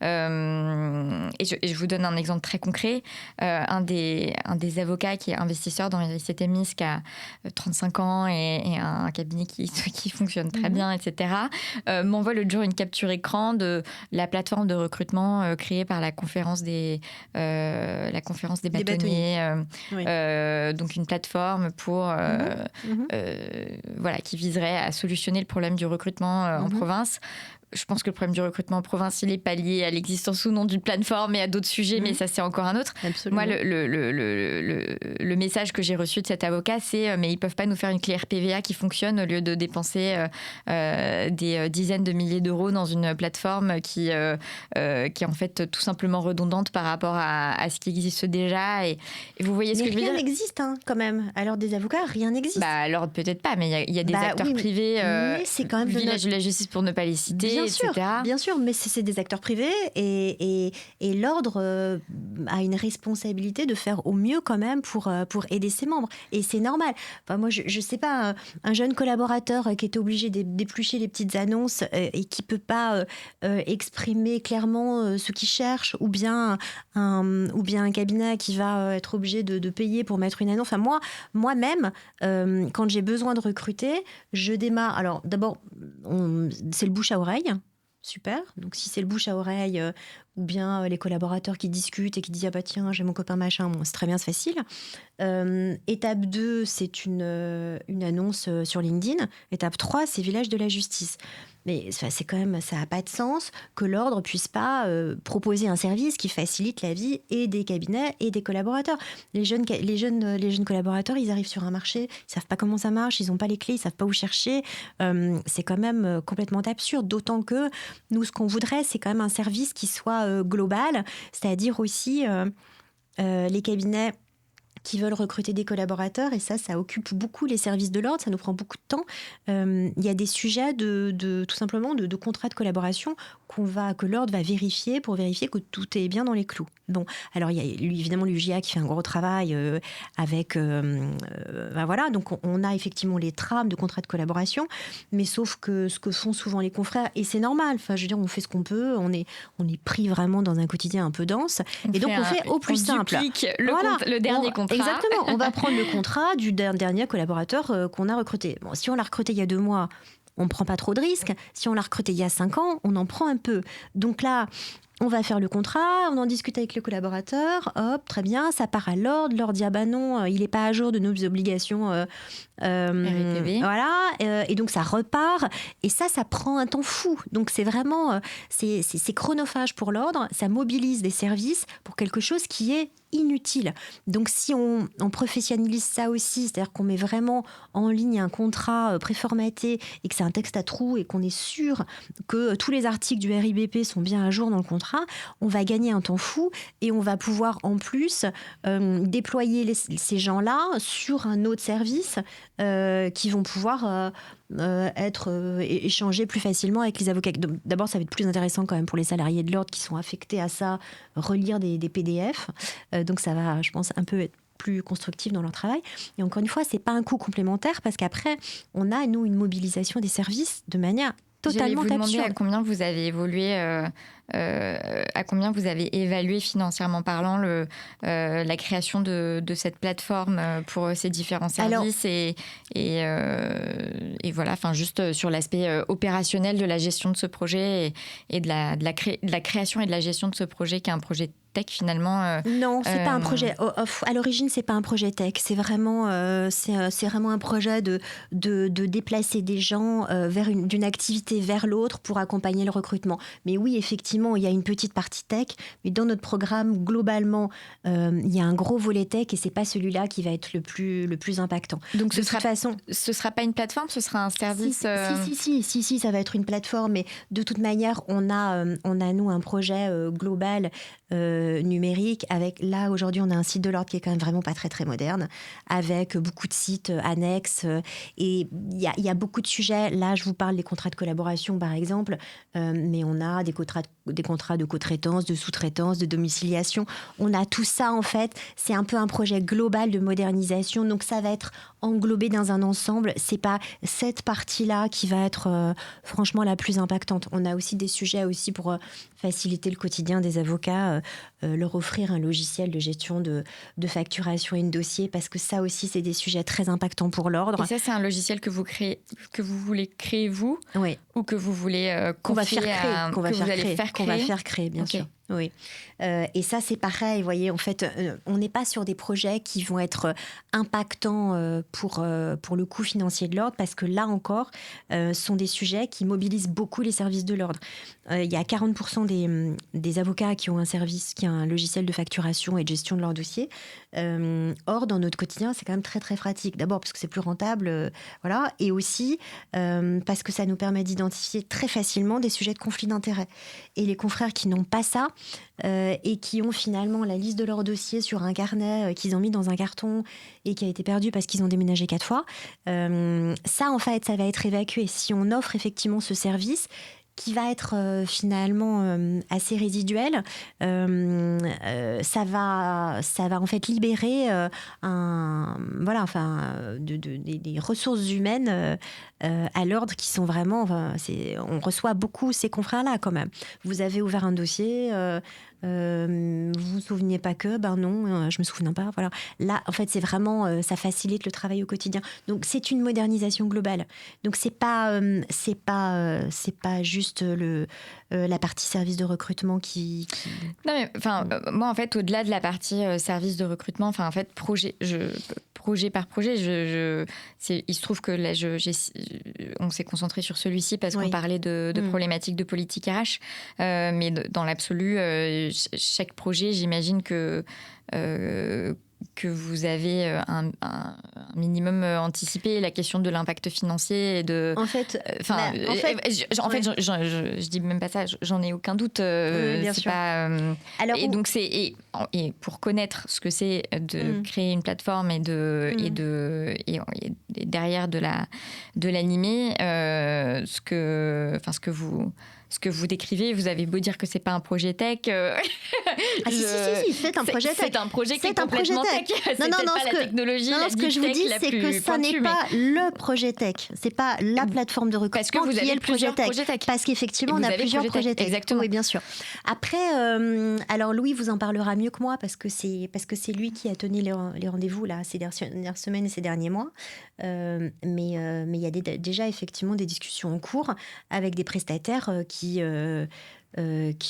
et je vous donne un exemple très concret. Un des avocats qui est investisseur dans ICT MIS, qui a 35 ans et un cabinet qui fonctionne très bien, etc., m'envoie l'autre jour une capture écran de la plateforme de recrutement créée par la conférence des bâtonniers. Oui. Donc une plateforme pour qui viserait à solutionner le problème du recrutement en province. je pense que le problème du recrutement en province, il n'est pas lié à l'existence ou non d'une plateforme et à d'autres sujets, mais ça, c'est encore un autre. Absolument. Moi, le message que j'ai reçu de cet avocat, c'est mais ils ne peuvent pas nous faire une clé RPVA qui fonctionne au lieu de dépenser des dizaines de milliers d'euros dans une plateforme qui est en fait tout simplement redondante par rapport à ce qui existe déjà. Et vous voyez ce que je veux dire ? Rien n'existe quand même. À l'ordre des avocats, rien n'existe. À l'ordre peut-être pas, mais il y a des acteurs privés, mais c'est quand même Village de la justice pour ne pas les citer, Bien sûr, mais c'est des acteurs privés et l'ordre a une responsabilité de faire au mieux quand même pour aider ses membres. Et c'est normal. Enfin, moi, je sais pas, un jeune collaborateur qui est obligé d'éplucher les petites annonces et qui peut pas exprimer clairement ce qu'il cherche, ou bien un cabinet qui va être obligé de payer pour mettre une annonce. Enfin, moi-même, quand j'ai besoin de recruter, je démarre. Alors, d'abord, c'est le bouche à oreille. Super. Donc, si c'est le bouche à oreille ou bien les collaborateurs qui discutent et qui disent « Ah bah tiens, j'ai mon copain machin », bon, c'est très bien, c'est facile. Étape 2, c'est une annonce sur LinkedIn. Étape 3, c'est Village de la justice. Mais c'est quand même, ça n'a pas de sens que l'ordre puisse pas proposer un service qui facilite la vie et des cabinets et des collaborateurs. Les jeunes collaborateurs, ils arrivent sur un marché, ils savent pas comment ça marche, ils n'ont pas les clés, ils savent pas où chercher. C'est quand même complètement absurde. D'autant que nous, ce qu'on voudrait, c'est quand même un service qui soit global, c'est-à-dire aussi les cabinets qui veulent recruter des collaborateurs, et ça occupe beaucoup les services de l'ordre, ça nous prend beaucoup de temps. Il y a des sujets tout simplement de contrats de collaboration que l'ordre va vérifier pour vérifier que tout est bien dans les clous. Bon, alors il y a évidemment l'UJA qui fait un gros travail avec... voilà, donc on a effectivement les trames de contrats de collaboration, mais sauf que ce que font souvent les confrères, et c'est normal, enfin, je veux dire, on fait ce qu'on peut, on est pris vraiment dans un quotidien un peu dense, et donc on fait au plus simple. Le dernier contrat. Exactement, on va prendre le contrat du dernier collaborateur qu'on a recruté. Bon, si on l'a recruté il y a 2 mois, on ne prend pas trop de risques. Si on l'a recruté il y a 5 ans, on en prend un peu. Donc là, on va faire le contrat, on en discute avec le collaborateur, hop, très bien, ça part à l'ordre. L'ordre dit « Ah bah non, il n'est pas à jour de nos obligations RITV. Voilà, et donc ça repart. Et ça prend un temps fou. Donc c'est vraiment, c'est chronophage pour l'ordre, ça mobilise des services pour quelque chose qui est inutile. Donc si on professionnalise ça aussi, c'est-à-dire qu'on met vraiment en ligne un contrat préformaté et que c'est un texte à trous et qu'on est sûr que tous les articles du RIBP sont bien à jour dans le contrat, on va gagner un temps fou et on va pouvoir en plus déployer ces gens-là sur un autre service qui vont pouvoir être échangés plus facilement avec les avocats. Donc, d'abord, ça va être plus intéressant quand même pour les salariés de l'ordre qui sont affectés à ça, relire des PDF. Donc ça va, je pense, un peu être plus constructif dans leur travail. Et encore une fois, c'est pas un coût complémentaire parce qu'après, on a, nous, une mobilisation des services de manière totalement absurde. Je vais vous demander à combien vous avez évolué, à combien vous avez évalué financièrement parlant la création de cette plateforme pour ces différents services. Et voilà, enfin juste sur l'aspect opérationnel de la gestion de ce projet et de la création et de la gestion de ce projet qui est un projet tech finalement. Non, c'est pas un projet. À l'origine, c'est pas un projet tech. C'est vraiment un projet de déplacer des gens d'une activité vers l'autre pour accompagner le recrutement. Mais oui, effectivement, il y a une petite partie tech, mais dans notre programme globalement, il y a un gros volet tech et c'est pas celui-là qui va être le plus impactant. Donc ce sera pas une plateforme, ce sera un service. Si, ça va être une plateforme. Mais de toute manière, on a nous un projet global. Numérique là aujourd'hui on a un site de l'ordre qui est quand même vraiment pas très très moderne avec beaucoup de sites annexes et il y a beaucoup de sujets. Là je vous parle des contrats de collaboration par exemple, mais on a des contrats de co-traitance, de sous-traitance, de domiciliation. On a tout ça en fait, c'est un peu un projet global de modernisation, donc ça va être englobé dans un ensemble. C'est pas cette partie-là qui va être franchement la plus impactante. On a aussi des sujets aussi pour faciliter le quotidien des avocats, leur offrir un logiciel de gestion de facturation et de dossier, parce que ça aussi, c'est des sujets très impactants pour l'ordre. Et ça, c'est un logiciel que vous voulez créer vous, oui. Ou que vous voulez qu'on va faire créer, bien sûr. Oui. Et ça, c'est pareil. Vous voyez, en fait, on n'est pas sur des projets qui vont être impactants pour le coût financier de l'ordre, parce que là encore, sont des sujets qui mobilisent beaucoup les services de l'ordre. Il y a 40% des avocats qui ont un service, qui a un logiciel de facturation et de gestion de leur dossier. Or, dans notre quotidien, c'est quand même très, très pratique. D'abord parce que c'est plus rentable, voilà, et aussi parce que ça nous permet d'identifier très facilement des sujets de conflit d'intérêts. Et les confrères qui n'ont pas ça, et qui ont finalement la liste de leur dossier sur un carnet qu'ils ont mis dans un carton et qui a été perdu parce qu'ils ont déménagé 4 fois, ça, en fait, ça va être évacué. Si on offre effectivement ce service, qui va être finalement assez résiduel, ça va en fait libérer des ressources humaines à l'ordre qui sont vraiment... on reçoit beaucoup ces confrères-là quand même. Vous avez ouvert un dossier... vous vous souveniez pas que, ben non, je me souviens pas, voilà. Là, en fait, c'est vraiment, ça facilite le travail au quotidien. Donc, c'est une modernisation globale. Donc, c'est pas juste la partie service de recrutement qui... Non, mais moi, en fait, au-delà de la partie service de recrutement, en fait, projet par projet, il se trouve que là, on s'est concentré sur celui-ci parce qu'on parlait de problématiques de politique RH. Mais dans l'absolu, chaque projet, j'imagine que vous avez un minimum anticipé la question de l'impact financier et de... je dis même pas ça, j'en ai aucun doute. Bien sûr. Alors, et donc et pour connaître ce que c'est de créer une plateforme et derrière de l'animer, ce que vous décrivez, vous avez beau dire que c'est pas un projet tech. Si, c'est un projet tech. C'est un projet qui est complètement tech. Non, la technologie. Non, ce que je vous dis, c'est que ça n'est pas le projet tech. C'est pas la plateforme de recrutement. Parce que vous avez plusieurs projets tech. Parce qu'effectivement, on a plusieurs projets tech. Exactement. Oui, bien sûr. Après, alors Louis vous en parlera mieux que moi parce que c'est lui qui a tenu les rendez-vous là ces dernières semaines et ces derniers mois. Mais il y a déjà effectivement des discussions en cours avec des prestataires qui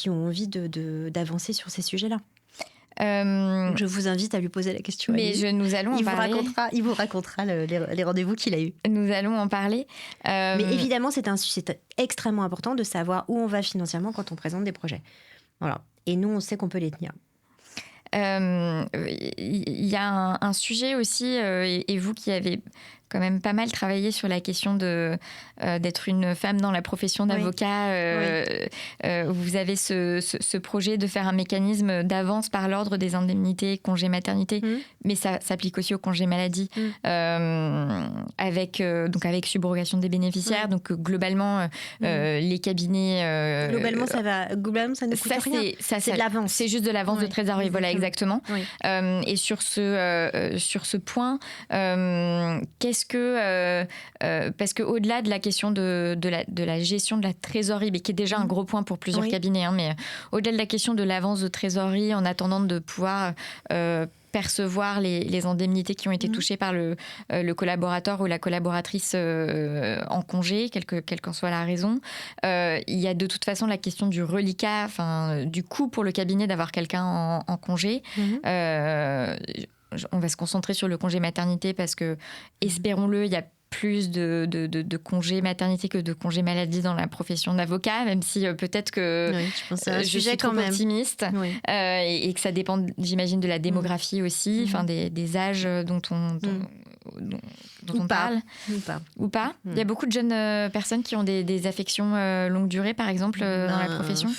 ont envie d'avancer sur ces sujets-là. Je vous invite à lui poser la question. Mais nous allons en parler. Il vous racontera les rendez-vous qu'il a eus. Nous allons en parler. Mais évidemment, c'est extrêmement important de savoir où on va financièrement quand on présente des projets. Voilà. Et nous, on sait qu'on peut les tenir. Il y a un sujet aussi, et vous qui avez quand même pas mal travaillé sur la question d'être une femme dans la profession d'avocat. Vous avez ce projet de faire un mécanisme d'avance par l'ordre des indemnités congé maternité, mais ça s'applique aussi au congé maladie, avec subrogation des bénéficiaires. Donc globalement, les cabinets... Globalement, ça ne coûte rien. C'est de l'avance. C'est juste de l'avance de trésorerie, voilà, exactement. Et sur ce point, qu'est-ce que parce que au-delà de la question de la gestion de la trésorerie, mais qui est déjà un gros point pour plusieurs cabinets, mais au-delà de la question de l'avance de trésorerie en attendant de pouvoir percevoir les indemnités qui ont été touchées par le collaborateur ou la collaboratrice en congé, quelle qu'en soit la raison. Il y a de toute façon la question du reliquat, du coût pour le cabinet d'avoir quelqu'un en congé. On va se concentrer sur le congé maternité parce que, espérons-le, il y a plus de congés maternité que de congés maladie dans la profession d'avocat, même si peut-être que je suis trop optimiste et que ça dépend, j'imagine, de la démographie aussi, des âges dont on parle. Ou pas. Il y a beaucoup de jeunes personnes qui ont des affections longue durée, par exemple, dans la profession.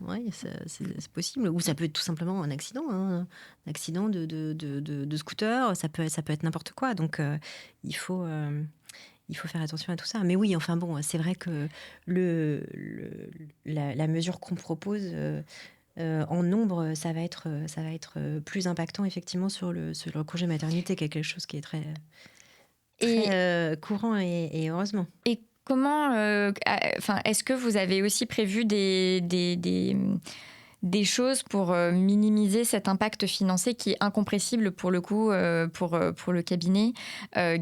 Oui, c'est possible. Ou ça peut être tout simplement un accident, un accident de scooter. Ça peut être n'importe quoi. Donc, il faut faire attention à tout ça. Mais oui, c'est vrai que la mesure qu'on propose en nombre, ça va être plus impactant effectivement sur le congé maternité, quelque chose qui est très courant et heureusement. Et comment, est-ce que vous avez aussi prévu des des choses pour minimiser cet impact financier qui est incompressible pour le coup pour le cabinet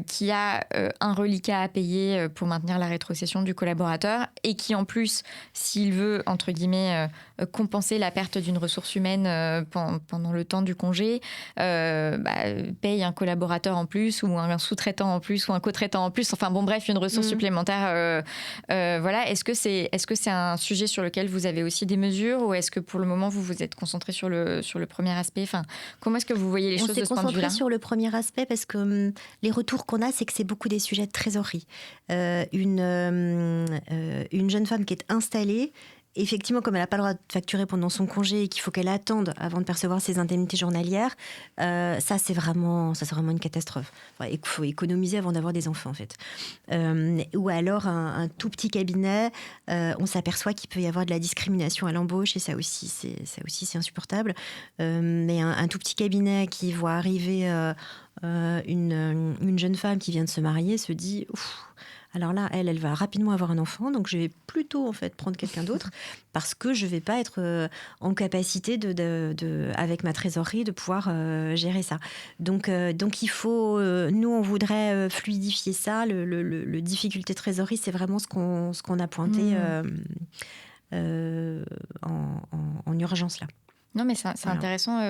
qui a un reliquat à payer pour maintenir la rétrocession du collaborateur et qui en plus, s'il veut, entre guillemets, compenser la perte d'une ressource humaine pendant le temps du congé, paye un collaborateur en plus ou un sous-traitant en plus ou un co-traitant en plus. Enfin bon, bref, une ressource supplémentaire. Voilà. Est-ce que c'est un sujet sur lequel vous avez aussi des mesures ou est-ce que pour le moment, vous vous êtes concentré sur le premier aspect? Enfin, comment est-ce que vous voyez les choses de ce point de vue-là? On s'est concentré sur le premier aspect parce que les retours qu'on a, c'est que c'est beaucoup des sujets de trésorerie. Une jeune femme qui est installée, effectivement, comme elle n'a pas le droit de facturer pendant son congé et qu'il faut qu'elle attende avant de percevoir ses indemnités journalières, ça c'est vraiment une catastrophe. Enfin, il faut économiser avant d'avoir des enfants en fait. Ou alors un tout petit cabinet, on s'aperçoit qu'il peut y avoir de la discrimination à l'embauche et ça aussi c'est insupportable. Mais un tout petit cabinet qui voit arriver une jeune femme qui vient de se marier se dit ouf. Alors là, elle va rapidement avoir un enfant, donc je vais plutôt en fait prendre quelqu'un d'autre parce que je vais pas être en capacité avec ma trésorerie de pouvoir gérer ça. Donc il faut, nous on voudrait fluidifier ça. Le difficulté trésorerie, c'est vraiment ce qu'on a pointé en urgence là. Non, mais c'est intéressant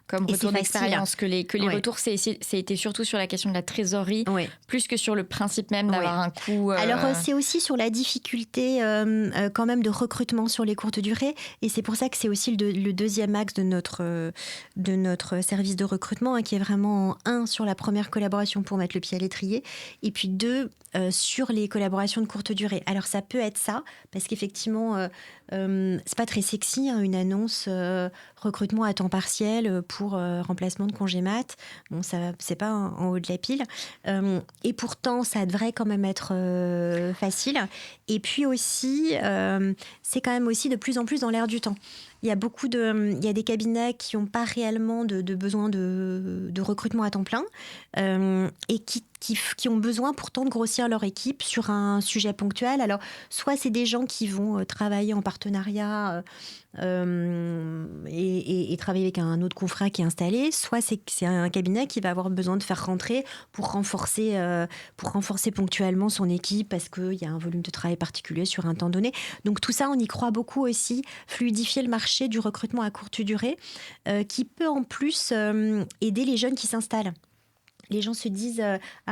comme retour d'expérience que les retours, c'est été surtout sur la question de la trésorerie, plus que sur le principe même d'avoir un coût. Alors, c'est aussi sur la difficulté quand même de recrutement sur les courtes durées. Et c'est pour ça que c'est aussi le deuxième axe de notre service de recrutement, qui est vraiment, sur la première collaboration pour mettre le pied à l'étrier. Et puis 2, sur les collaborations de courte durée. Alors, ça peut être ça, parce qu'effectivement, c'est pas très sexy, une annonce recrutement à temps partiel pour remplacement de congé mat. Bon, ça, c'est pas en haut de la pile. Et pourtant, ça devrait quand même être facile. Et puis aussi, c'est quand même aussi de plus en plus dans l'air du temps. Il y a des cabinets qui n'ont pas réellement de besoin de recrutement à temps plein et qui ont besoin pourtant de grossir leur équipe sur un sujet ponctuel. Alors, soit c'est des gens qui vont travailler en partenariat et travailler avec un autre confrère qui est installé, soit c'est un cabinet qui va avoir besoin de faire rentrer pour renforcer ponctuellement son équipe parce qu'il y a un volume de travail particulier sur un temps donné. Donc tout ça, on y croit beaucoup aussi, fluidifier le marché du recrutement à courte durée, qui peut en plus aider les jeunes qui s'installent. Les gens se disent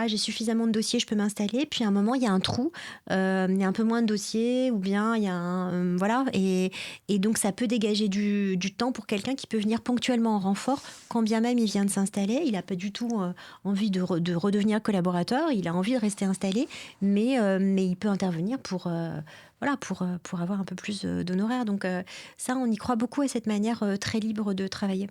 j'ai suffisamment de dossiers, je peux m'installer. Puis à un moment, il y a un trou, il y a un peu moins de dossiers, ou bien il y a voilà. Et donc, ça peut dégager du temps pour quelqu'un qui peut venir ponctuellement en renfort, quand bien même il vient de s'installer. Il n'a pas du tout envie de redevenir collaborateur, il a envie de rester installé, mais il peut intervenir pour avoir un peu plus d'honoraires. Donc ça, on y croit beaucoup à cette manière très libre de travailler.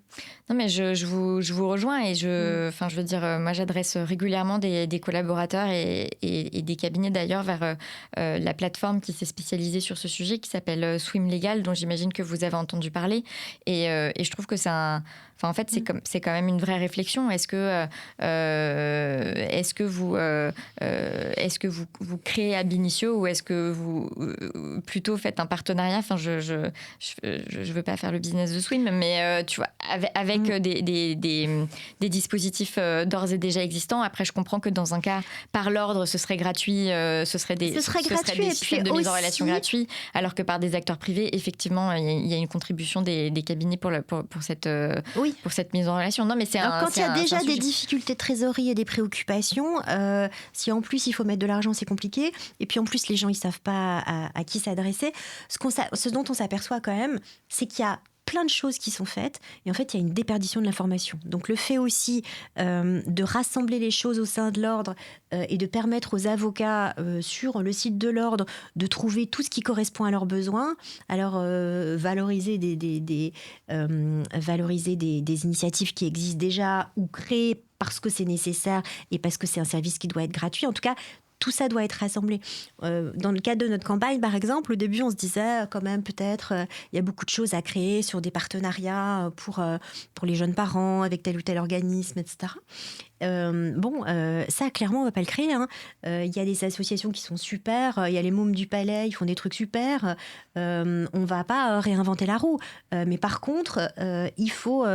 Non, mais je vous rejoins et je veux dire, moi j'adresse régulièrement des collaborateurs et des cabinets d'ailleurs vers la plateforme qui s'est spécialisée sur ce sujet qui s'appelle Swim Legal, dont j'imagine que vous avez entendu parler. Et je trouve que c'est en fait, c'est quand même une vraie réflexion. Est-ce que vous créez ab initio ou est-ce que vous plutôt faites un partenariat? Enfin, je veux pas faire le business de Swim, mais tu vois, avec des dispositifs d'ores et déjà existants. Après, je comprends que dans un cas, par l'ordre, ce serait gratuit, ce serait des systèmes de mise en relation gratuits, alors que par des acteurs privés, effectivement, il y a une contribution des cabinets pour cette mise en relation. Non, mais quand il y a déjà des difficultés de trésorerie et des préoccupations, si en plus il faut mettre de l'argent, c'est compliqué. Et puis en plus, les gens, ils savent pas à qui s'adresser. Ce dont on s'aperçoit quand même, c'est qu'il y a plein de choses qui sont faites et en fait il y a une déperdition de l'information. Donc le fait aussi de rassembler les choses au sein de l'ordre et de permettre aux avocats sur le site de l'ordre de trouver tout ce qui correspond à leurs besoins, alors valoriser des initiatives qui existent déjà ou créer parce que c'est nécessaire et parce que c'est un service qui doit être gratuit. En tout cas, tout ça doit être rassemblé. Dans le cadre de notre campagne, par exemple, au début, on se disait quand même peut-être il y a beaucoup de choses à créer sur des partenariats pour les jeunes parents avec tel ou tel organisme, etc. Ça, clairement, on va pas le créer. Il y a des associations qui sont super. Il y a les Mômes du Palais, ils font des trucs super. On va pas réinventer la roue. Mais par contre, il faut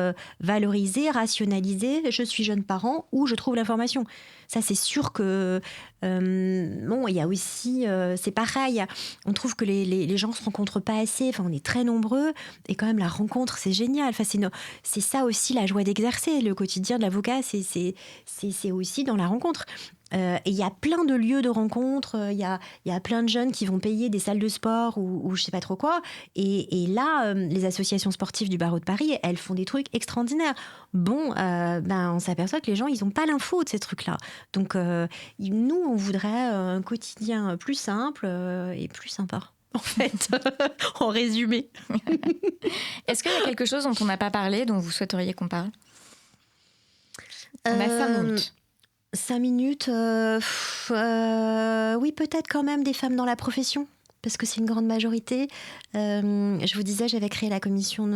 valoriser, rationaliser. Je suis jeune parent, où je trouve l'information. Ça, c'est sûr que... il y a aussi... c'est pareil. On trouve que les gens se rencontrent pas assez. Enfin, on est très nombreux. Et quand même, la rencontre, c'est génial. Enfin, c'est ça aussi la joie d'exercer. Le quotidien de l'avocat, c'est aussi dans la rencontre. Et il y a plein de lieux de rencontre, il y a plein de jeunes qui vont payer des salles de sport ou je sais pas trop quoi. Et là, les associations sportives du barreau de Paris, elles font des trucs extraordinaires. On s'aperçoit que les gens, ils n'ont pas l'info de ces trucs-là. Donc, nous, on voudrait un quotidien plus simple et plus sympa. En fait, en résumé. Est-ce qu'il y a quelque chose dont on n'a pas parlé, dont vous souhaiteriez qu'on parle ? On a 5 minutes. 5 minutes, oui, peut-être quand même des femmes dans la profession, parce que c'est une grande majorité. Je vous disais, j'avais créé la commission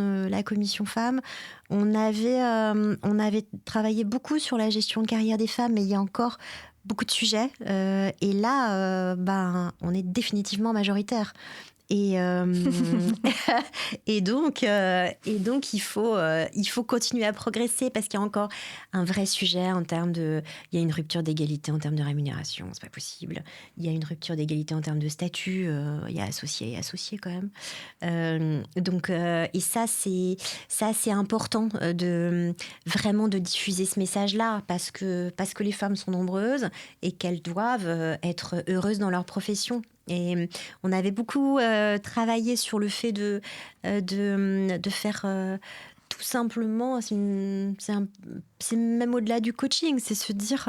femmes. On avait travaillé beaucoup sur la gestion de carrière des femmes, mais il y a encore beaucoup de sujets. Et là, on est définitivement majoritaire. Et donc il faut continuer à progresser, parce qu'il y a encore un vrai sujet en termes de... Il y a une rupture d'égalité en termes de rémunération, c'est pas possible. Il y a une rupture d'égalité en termes de statut, il y a associé et associé quand même. Et ça c'est important de vraiment de diffuser ce message-là, parce que les femmes sont nombreuses et qu'elles doivent être heureuses dans leur profession. Et on avait beaucoup travaillé sur le fait de faire tout simplement, c'est même au-delà du coaching, c'est se dire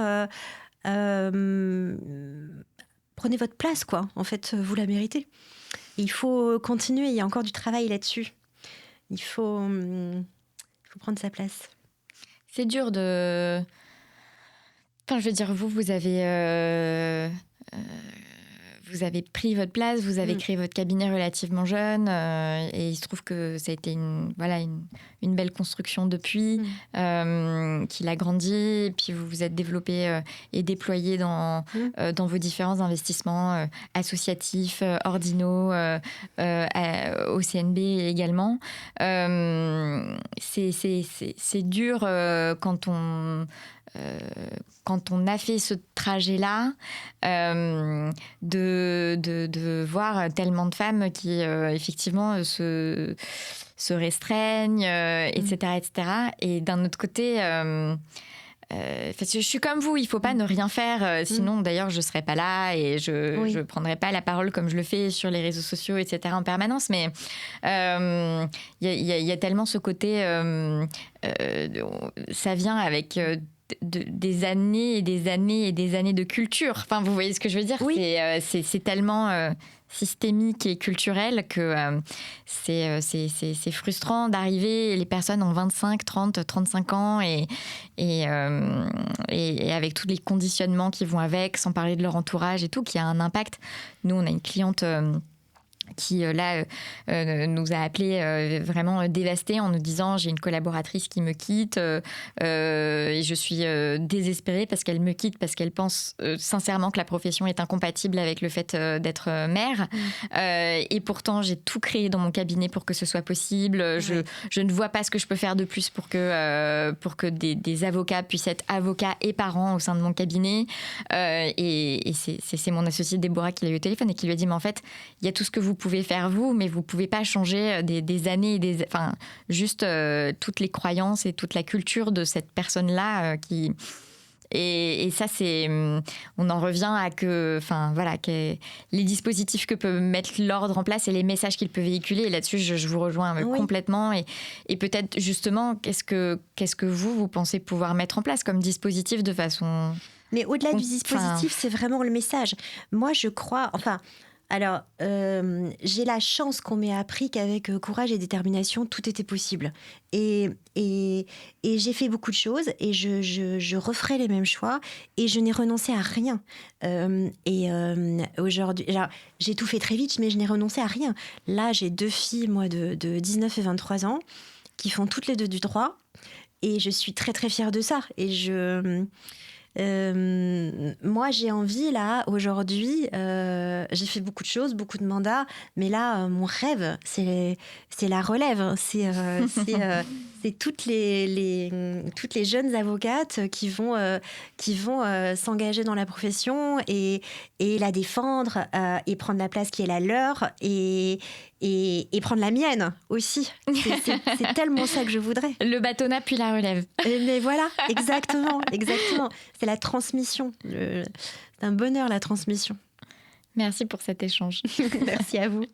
prenez votre place, quoi. En fait, vous la méritez. Et il faut continuer, il y a encore du travail là-dessus. Il faut prendre sa place. C'est dur de... Enfin, je veux dire, vous avez... Vous avez pris votre place, vous avez créé votre cabinet relativement jeune, et il se trouve que ça a été une belle construction depuis, qu'il a grandi, et puis vous vous êtes développé et déployé dans vos différents investissements associatifs, ordinaux, au CNB également. C'est dur quand on a fait ce trajet-là, de voir tellement de femmes qui, effectivement, se restreignent, etc., etc. Et d'un autre côté... je suis comme vous, il ne faut pas ne rien faire, sinon d'ailleurs je ne serais pas là et je ne prendrais pas la parole comme je le fais sur les réseaux sociaux, etc. en permanence. Mais il y a tellement ce côté, ça vient avec... des années et des années et des années de culture. Enfin, vous voyez ce que je veux dire ? Oui. C'est tellement systémique et culturel que c'est frustrant d'arriver, les personnes ont 25, 30, 35 ans et avec tous les conditionnements qui vont avec, sans parler de leur entourage et tout, qui a un impact. Nous, on a une cliente... qui nous a appelé vraiment dévastée en nous disant j'ai une collaboratrice qui me quitte et je suis désespérée parce qu'elle me quitte, parce qu'elle pense sincèrement que la profession est incompatible avec le fait d'être mère, et pourtant j'ai tout créé dans mon cabinet pour que ce soit possible. Je ne vois pas ce que je peux faire de plus pour que des avocats puissent être avocats et parents au sein de mon cabinet, et c'est mon associée Déborah qui l'a eu au téléphone et qui lui a dit mais en fait il y a tout ce que vous pouvez faire vous, mais vous pouvez pas changer des années et juste toutes les croyances et toute la culture de cette personne-là qui... Et ça, on en revient à que les dispositifs que peut mettre l'ordre en place et les messages qu'il peut véhiculer. Et là-dessus, je vous rejoins complètement. Et peut-être justement, qu'est-ce que vous pensez pouvoir mettre en place comme dispositif de façon... Mais au-delà du dispositif, c'est vraiment le message. Moi, je crois... Alors, j'ai la chance qu'on m'ait appris qu'avec courage et détermination, tout était possible. Et j'ai fait beaucoup de choses et je referai les mêmes choix et je n'ai renoncé à rien. Aujourd'hui, j'ai tout fait très vite, mais je n'ai renoncé à rien. Là, j'ai 2 filles, moi, de 19 et 23 ans, qui font toutes les 2 du droit. je suis très très fière de ça. Et moi, j'ai envie, là, aujourd'hui, j'ai fait beaucoup de choses, beaucoup de mandats, mais là, mon rêve, c'est la relève. C'est toutes les jeunes avocates qui vont s'engager dans la profession et la défendre et prendre la place qui est la leur et prendre la mienne aussi. C'est tellement ça que je voudrais. Le bâtonnat puis la relève. Mais voilà, exactement. C'est la transmission. C'est un bonheur, la transmission. Merci pour cet échange. Merci à vous.